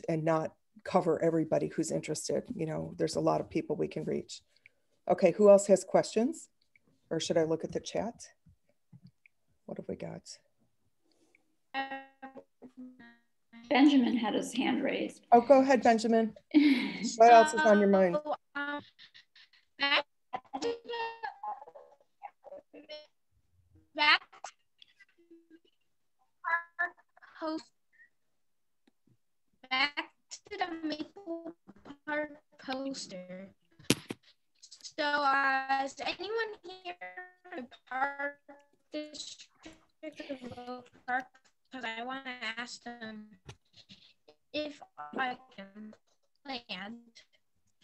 Speaker 4: not cover everybody who's interested. There's a lot of people we can reach. Okay, who else has questions? Or should I look at the chat? What have we got?
Speaker 8: Benjamin had his hand raised.
Speaker 4: Oh, go ahead, Benjamin. What else is on your mind?
Speaker 2: Back to the Maple Park poster. So, is anyone here in the park district of Oak Park? Because I want to ask them if I can plant.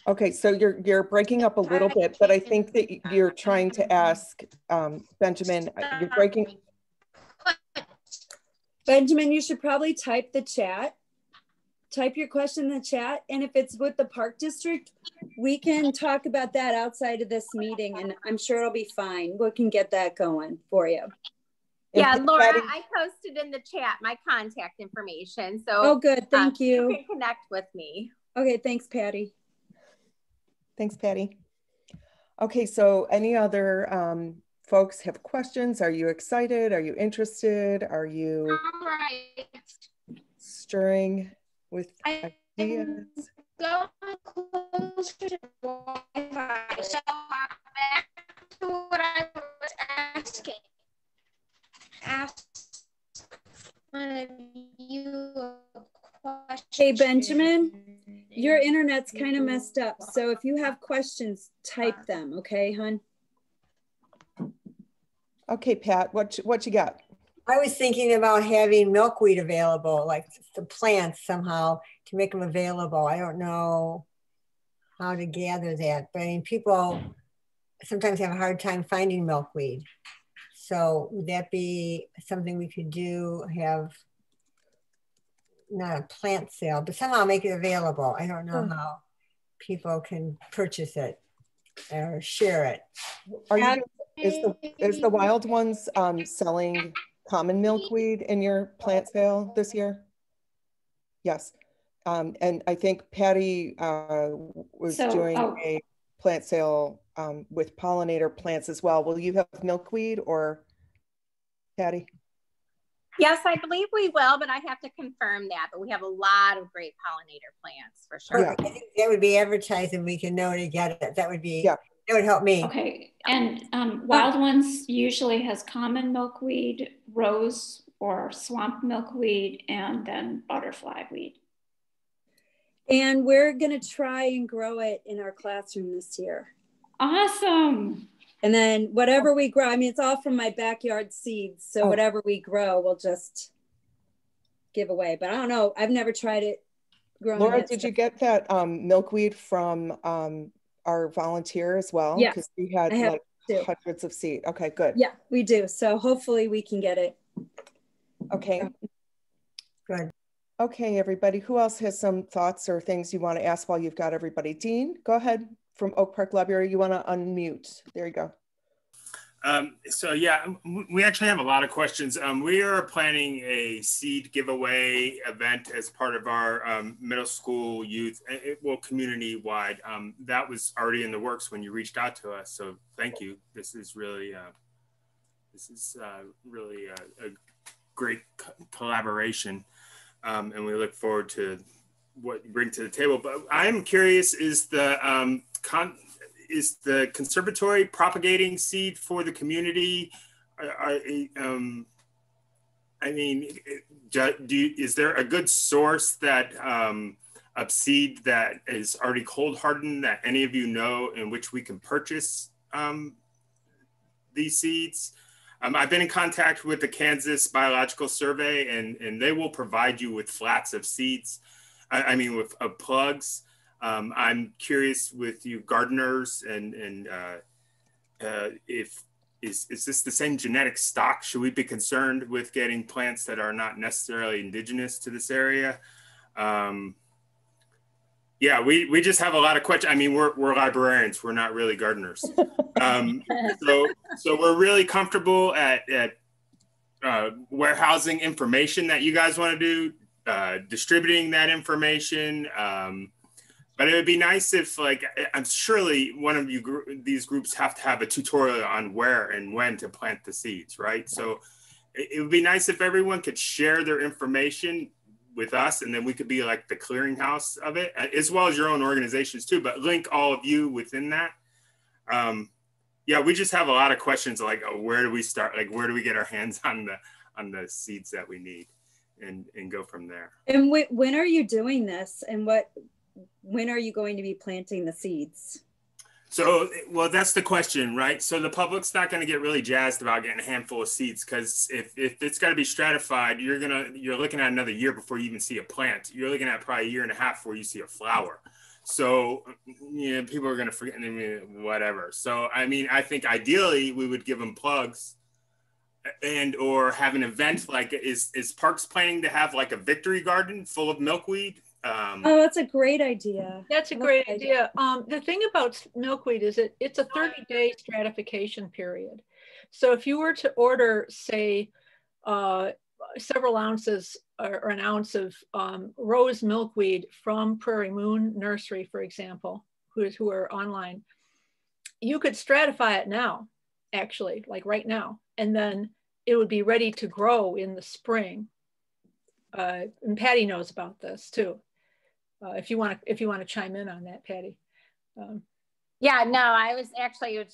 Speaker 4: Okay, so you're breaking up a little bit, but I think that you're trying to ask, Benjamin, you're breaking.
Speaker 5: Benjamin, you should probably type the chat. Type your question in the chat. And if it's with the park district, we can talk about that outside of this meeting, and I'm sure it'll be fine. We can get that going for you.
Speaker 9: Yeah, Laura, I posted in the chat my contact information. So
Speaker 5: oh, good. Thank you.
Speaker 9: You can connect with me.
Speaker 5: Okay, thanks, Patty.
Speaker 4: Thanks, Patty. Okay, so any other folks have questions? Are you excited? Are you interested? Are you stirring with ideas?
Speaker 2: Going closer to Wi-Fi. So back to what I was asking. Ask one of you a question.
Speaker 5: Hey, Benjamin, your internet's kind of messed up. So if you have questions, type them, okay, hon?
Speaker 4: Okay, Pat, what you got?
Speaker 10: I was thinking about having milkweed available, like the plants somehow to make them available. I don't know how to gather that, but I mean, people sometimes have a hard time finding milkweed. So would that be something we could do, have not a plant sale, but somehow make it available? I don't know how people can purchase it or share it.
Speaker 4: Are you, is the Wild Ones selling common milkweed in your plant sale this year? Yes. And I think Patty was doing a plant sale with pollinator plants as well. Will you have milkweed or Patty?
Speaker 9: Yes, I believe we will, but I have to confirm that. But we have a lot of great pollinator plants for sure.
Speaker 10: Yeah. I think that would be advertised and we can know to get it. That would be, that would help me.
Speaker 8: Okay, and Wild Ones usually has common milkweed, rose or swamp milkweed, and then butterfly weed.
Speaker 5: And we're gonna try and grow it in our classroom this year.
Speaker 8: Awesome.
Speaker 5: And then whatever we grow, I mean, it's all from my backyard seeds. So whatever we grow, we'll just give away. But I don't know, I've never tried it growing.
Speaker 4: Laura, did you get that milkweed from our volunteer as well?
Speaker 5: Yeah,
Speaker 4: because we had like hundreds of seed. Okay, good.
Speaker 5: Yeah, we do. So hopefully we can get it.
Speaker 4: Okay, good. Okay, everybody, who else has some thoughts or things you want to ask while you've got everybody? Dean, go ahead, from Oak Park Library. You want to unmute. There you go.
Speaker 11: So yeah, we actually have a lot of questions. We are planning a seed giveaway event as part of our middle school youth, well, community-wide. That was already in the works when you reached out to us. So thank you. This is really a great collaboration. And we look forward to what you bring to the table. But I'm curious, is the conservatory propagating seed for the community? I mean, is there a good source that of seed that is already cold hardened that any of you know in which we can purchase these seeds? I've been in contact with the Kansas Biological Survey, and they will provide you with flats of seeds. I mean, with plugs. I'm curious with you gardeners, and is this the same genetic stock? Should we be concerned with getting plants that are not necessarily indigenous to this area? Yeah, we just have a lot of questions. I mean, we're librarians. We're not really gardeners. So we're really comfortable at warehousing information that you guys want to do, distributing that information. But it would be nice if, like, I'm surely one of these groups have to have a tutorial on where and when to plant the seeds, right? So it would be nice if everyone could share their information with us, and then we could be like the clearinghouse of it, as well as your own organizations too, but link all of you within that. Yeah, we just have a lot of questions like, where do we start? Like, where do we get our hands on the seeds that we need, and go from there.
Speaker 5: And when are you doing this, and when are you going to be planting the seeds?
Speaker 11: So, well, that's the question, right? So the public's not going to get really jazzed about getting a handful of seeds, because if it's got to be stratified, you're looking at another year before you even see a plant. You're looking at probably a year and a half before you see a flower. So, people are going to forget, whatever. So, I mean, I think ideally we would give them plugs and or have an event like, is Parks planning to have like a victory garden full of milkweed?
Speaker 5: Oh, that's a great idea.
Speaker 3: That's a great idea. The thing about milkweed is it's a 30-day stratification period. So if you were to order, say, several ounces or an ounce of rose milkweed from Prairie Moon Nursery, for example, who are online, you could stratify it now, actually, like right now, and then it would be ready to grow in the spring. And Patty knows about this too. If you want to chime in on that, Patty.
Speaker 9: Yeah, no, I was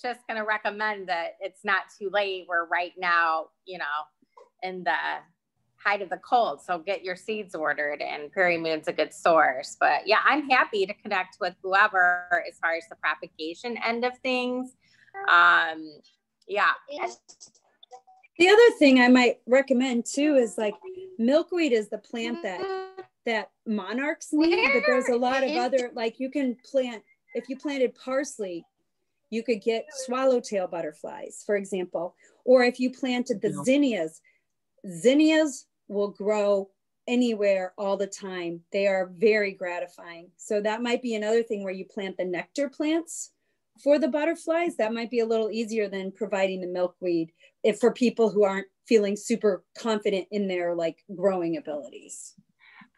Speaker 9: just going to recommend that it's not too late. We're right now, in the height of the cold. So get your seeds ordered, and Prairie Moon's a good source. But yeah, I'm happy to connect with whoever as far as the propagation end of things. Yeah.
Speaker 5: The other thing I might recommend too is like milkweed is the plant that monarchs need, but there's a lot of other, like you can plant, if you planted parsley, you could get swallowtail butterflies, for example. Or if you planted the zinnias will grow anywhere all the time. They are very gratifying. So that might be another thing where you plant the nectar plants for the butterflies. That might be a little easier than providing the milkweed for people who aren't feeling super confident in their like growing abilities.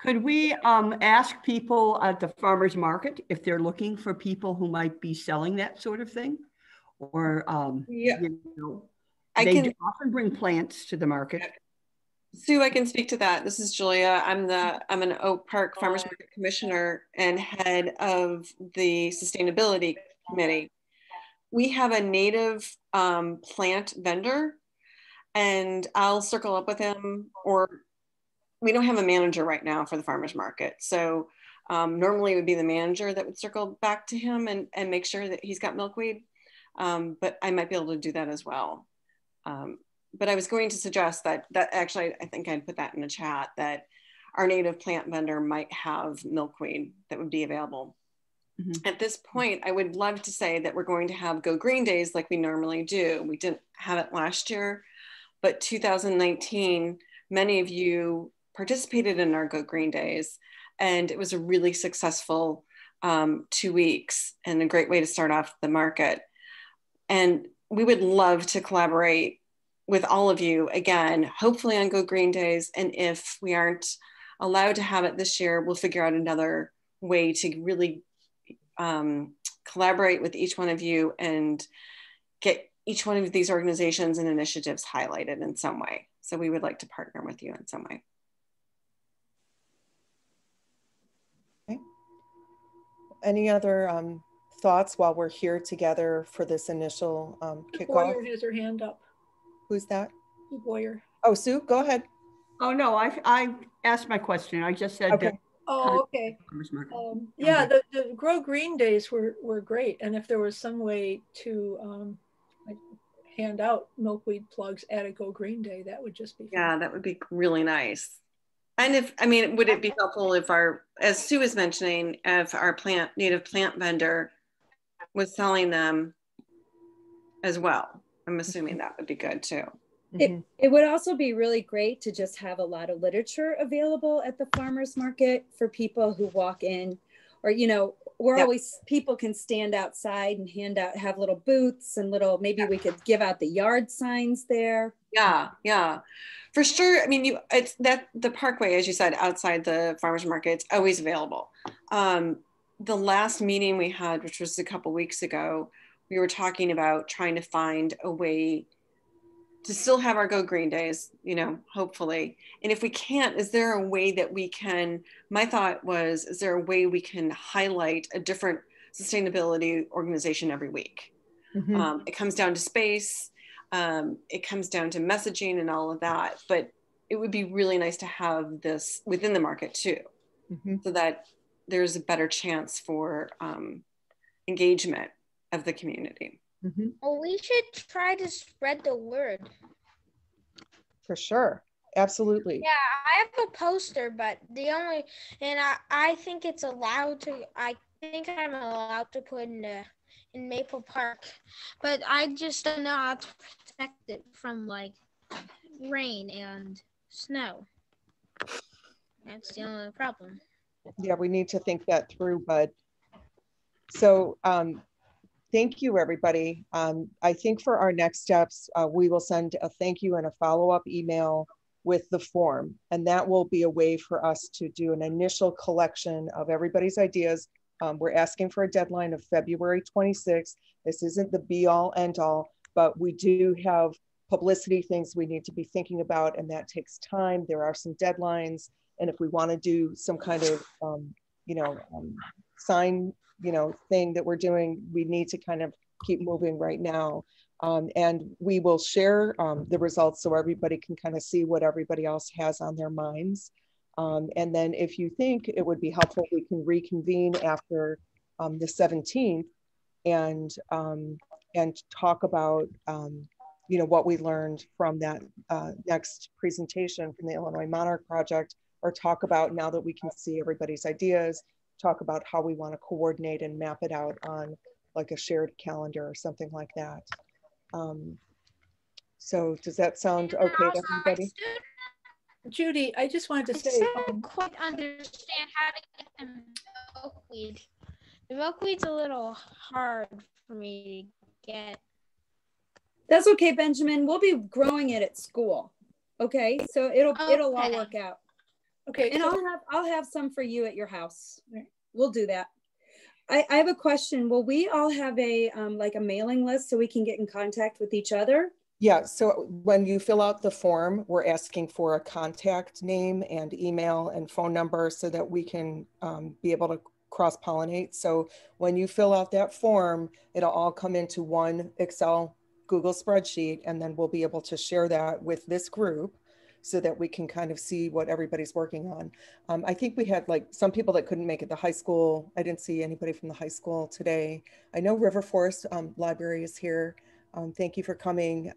Speaker 12: Could we ask people at the farmers market if they're looking for people who might be selling that sort of thing? Or,
Speaker 13: yeah.
Speaker 12: They often bring plants to the market.
Speaker 13: Sue, I can speak to that. This is Julia. I'm an Oak Park Farmers Market Commissioner and head of the Sustainability Committee. We have a native plant vendor, and I'll circle up with him, or we don't have a manager right now for the farmers market. So normally it would be the manager that would circle back to him and make sure that he's got milkweed. But I might be able to do that as well. But I was going to suggest that actually, I think I'd put that in the chat, that our native plant vendor might have milkweed that would be available. Mm-hmm. At this point, I would love to say that we're going to have Go Green Days like we normally do. We didn't have it last year, but 2019, many of you participated in our Go Green Days, and it was a really successful 2 weeks and a great way to start off the market. And we would love to collaborate with all of you again, hopefully on Go Green Days. And if we aren't allowed to have it this year, we'll figure out another way to really collaborate with each one of you and get each one of these organizations and initiatives highlighted in some way. So we would like to partner with you in some way.
Speaker 4: Okay. Any other thoughts while we're here together for this initial kickoff?
Speaker 3: Boyer has her hand up.
Speaker 4: Who's that?
Speaker 3: Sue Boyer.
Speaker 4: Oh, Sue, go ahead.
Speaker 12: Oh no, I asked my question. I just said.
Speaker 4: Okay.
Speaker 3: Oh, okay. Yeah, the Grow Green Days were great, and if there was some way to like hand out milkweed plugs at a Go Green Day, that would just be fun.
Speaker 13: Yeah, that would be really nice. And would it be helpful if as Sue was mentioning, if our native plant vendor was selling them as well? I'm assuming that would be good too.
Speaker 5: It would also be really great to just have a lot of literature available at the farmers market for people who walk in, or, always, people can stand outside and have little booths and maybe we could give out the yard signs there.
Speaker 13: Yeah, for sure. It's that the parkway, as you said, outside the farmers market, it's always available. The last meeting we had, which was a couple weeks ago, we were talking about trying to find a way to still have our Go Green Days, hopefully. And if we can't, is there a way that we can, my thought was, is there a way we can highlight a different sustainability organization every week? Mm-hmm. It comes down to space, it comes down to messaging and all of that, but it would be really nice to have this within the market too, so that there's a better chance for engagement of the community.
Speaker 4: Mm-hmm.
Speaker 2: Well, we should try to spread the word.
Speaker 4: For sure. Absolutely.
Speaker 2: Yeah, I have a poster, but I think it's allowed to, I think I'm allowed to put in Maple Park, but I just don't know how to protect it from like rain and snow. That's the only problem.
Speaker 4: Yeah, we need to think that through, bud. So thank you, everybody. I think for our next steps, we will send a thank you and a follow-up email with the form. And that will be a way for us to do an initial collection of everybody's ideas. We're asking for a deadline of February 26th. This isn't the be all end all, but we do have publicity things we need to be thinking about, and that takes time. There are some deadlines. And if we want to do some kind of, sign, thing that we're doing, we need to kind of keep moving right now. And we will share the results so everybody can kind of see what everybody else has on their minds. And then if you think it would be helpful, we can reconvene after the 17th and talk about, what we learned from that next presentation from the Illinois Monarch Project, or talk about, now that we can see everybody's ideas, talk about how we want to coordinate and map it out on like a shared calendar or something like that. So does that sound okay to everybody?
Speaker 3: Judy, I just wanted to say,
Speaker 2: I don't quite understand how to get the milkweed. The milkweed's a little hard for me to get.
Speaker 5: That's okay, Benjamin. We'll be growing it at school. Okay, so it'll all work out.
Speaker 3: Okay,
Speaker 5: and I'll have some for you at your house. We'll do that. I have a question. Will we all have a like a mailing list so we can get in contact with each other?
Speaker 4: Yeah, so when you fill out the form, we're asking for a contact name and email and phone number so that we can be able to cross-pollinate. So when you fill out that form, it'll all come into one Excel Google spreadsheet, and then we'll be able to share that with this group so that we can kind of see what everybody's working on. I think we had like some people that couldn't make it to high school. I didn't see anybody from the high school today. I know River Forest Library is here. Thank you for coming.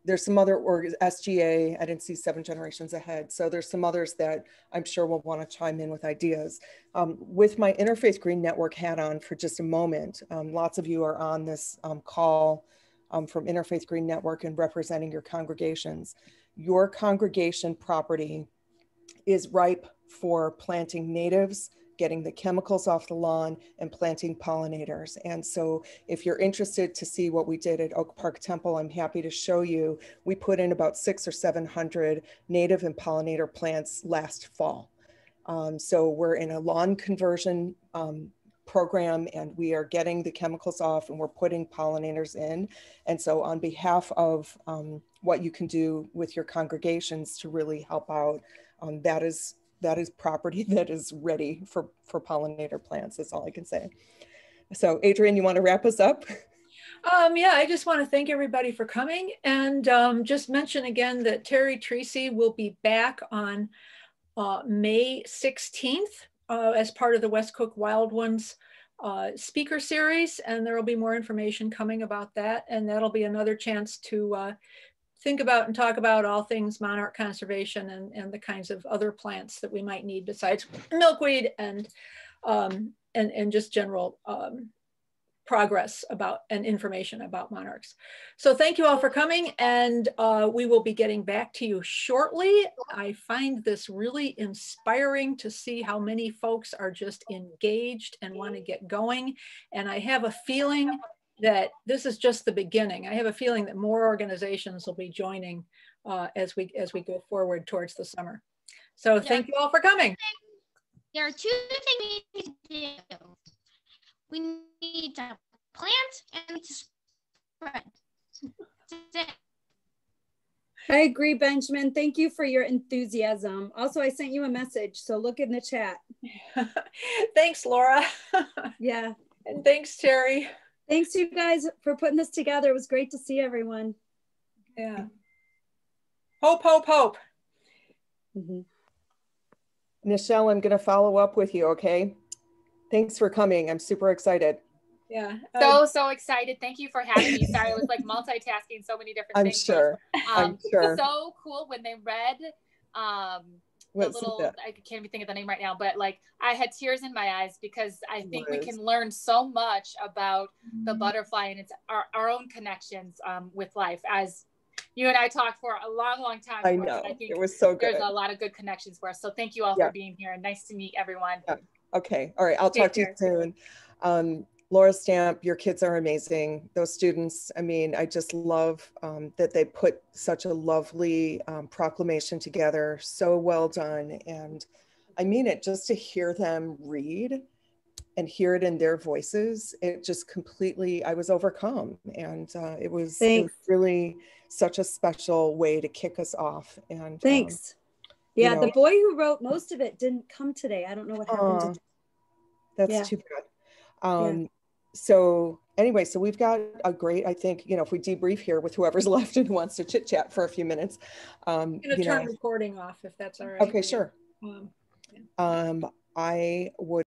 Speaker 4: There's some other SGA, I didn't see Seven Generations Ahead. So there's some others that I'm sure will want to chime in with ideas. With my Interfaith Green Network hat on for just a moment, lots of you are on this call from Interfaith Green Network and representing your congregations. Your congregation property is ripe for planting natives, getting the chemicals off the lawn, and planting pollinators. And so if you're interested to see what we did at Oak Park Temple, I'm happy to show you. We put in about 600 or 700 native and pollinator plants last fall. So we're in a lawn conversion program, and we are getting the chemicals off and we're putting pollinators in. And so on behalf of what you can do with your congregations to really help out, that is property that is ready for pollinator plants. That's all I can say. So Adrienne, you want to wrap us up?
Speaker 3: Yeah, I just want to thank everybody for coming, and just mention again that Terry Tracy will be back on May 16th as part of the West Cook Wild Ones speaker series, and there will be more information coming about that, and that'll be another chance to think about and talk about all things monarch conservation and the kinds of other plants that we might need besides milkweed and just general progress about and information about monarchs. So thank you all for coming, and we will be getting back to you shortly. I find this really inspiring to see how many folks are just engaged and want to get going. And I have a feeling that this is just the beginning. I have a feeling that more organizations will be joining as we go forward towards the summer. So thank you all for coming.
Speaker 2: There are two things we need to do. We need to plant and to spread. That's it.
Speaker 5: I agree, Benjamin. Thank you for your enthusiasm. Also, I sent you a message, so look in the chat.
Speaker 3: Thanks, Laura.
Speaker 5: Yeah.
Speaker 3: And thanks, Terry.
Speaker 5: Thanks, you guys, for putting this together. It was great to see everyone.
Speaker 3: Yeah. Hope, hope, hope.
Speaker 5: Mm-hmm.
Speaker 4: Nichelle, I'm going to follow up with you, okay? Thanks for coming. I'm super excited.
Speaker 3: Yeah.
Speaker 6: So excited. Thank you for having me. Sorry, I was like multitasking so many different things.
Speaker 4: Sure. I'm sure.
Speaker 6: So cool when they read the little, I can't even think of the name right now, but like I had tears in my eyes because I think we can learn so much about the butterfly and its our own connections with life. As you and I talked for a long, long time.
Speaker 4: I know. I think it was so good.
Speaker 6: There's a lot of good connections for us. So thank you all for being here, and nice to meet everyone.
Speaker 4: Yeah. Okay. All right. I'll talk to you soon. Laura Stamp, your kids are amazing. Those students, I mean, I just love that they put such a lovely proclamation together. So well done. And I mean it, just to hear them read and hear it in their voices, it just completely, I was overcome. And it was really such a special way to kick us off. And
Speaker 5: thanks. Yeah, you know, the boy who wrote most of it didn't come today. I don't know what happened to
Speaker 4: that's too bad. So anyway, so we've got a great, I think, you know, if we debrief here with whoever's left and wants to chit chat for a few minutes.
Speaker 3: I'm going to turn recording off if that's all right.
Speaker 4: Okay, sure. I would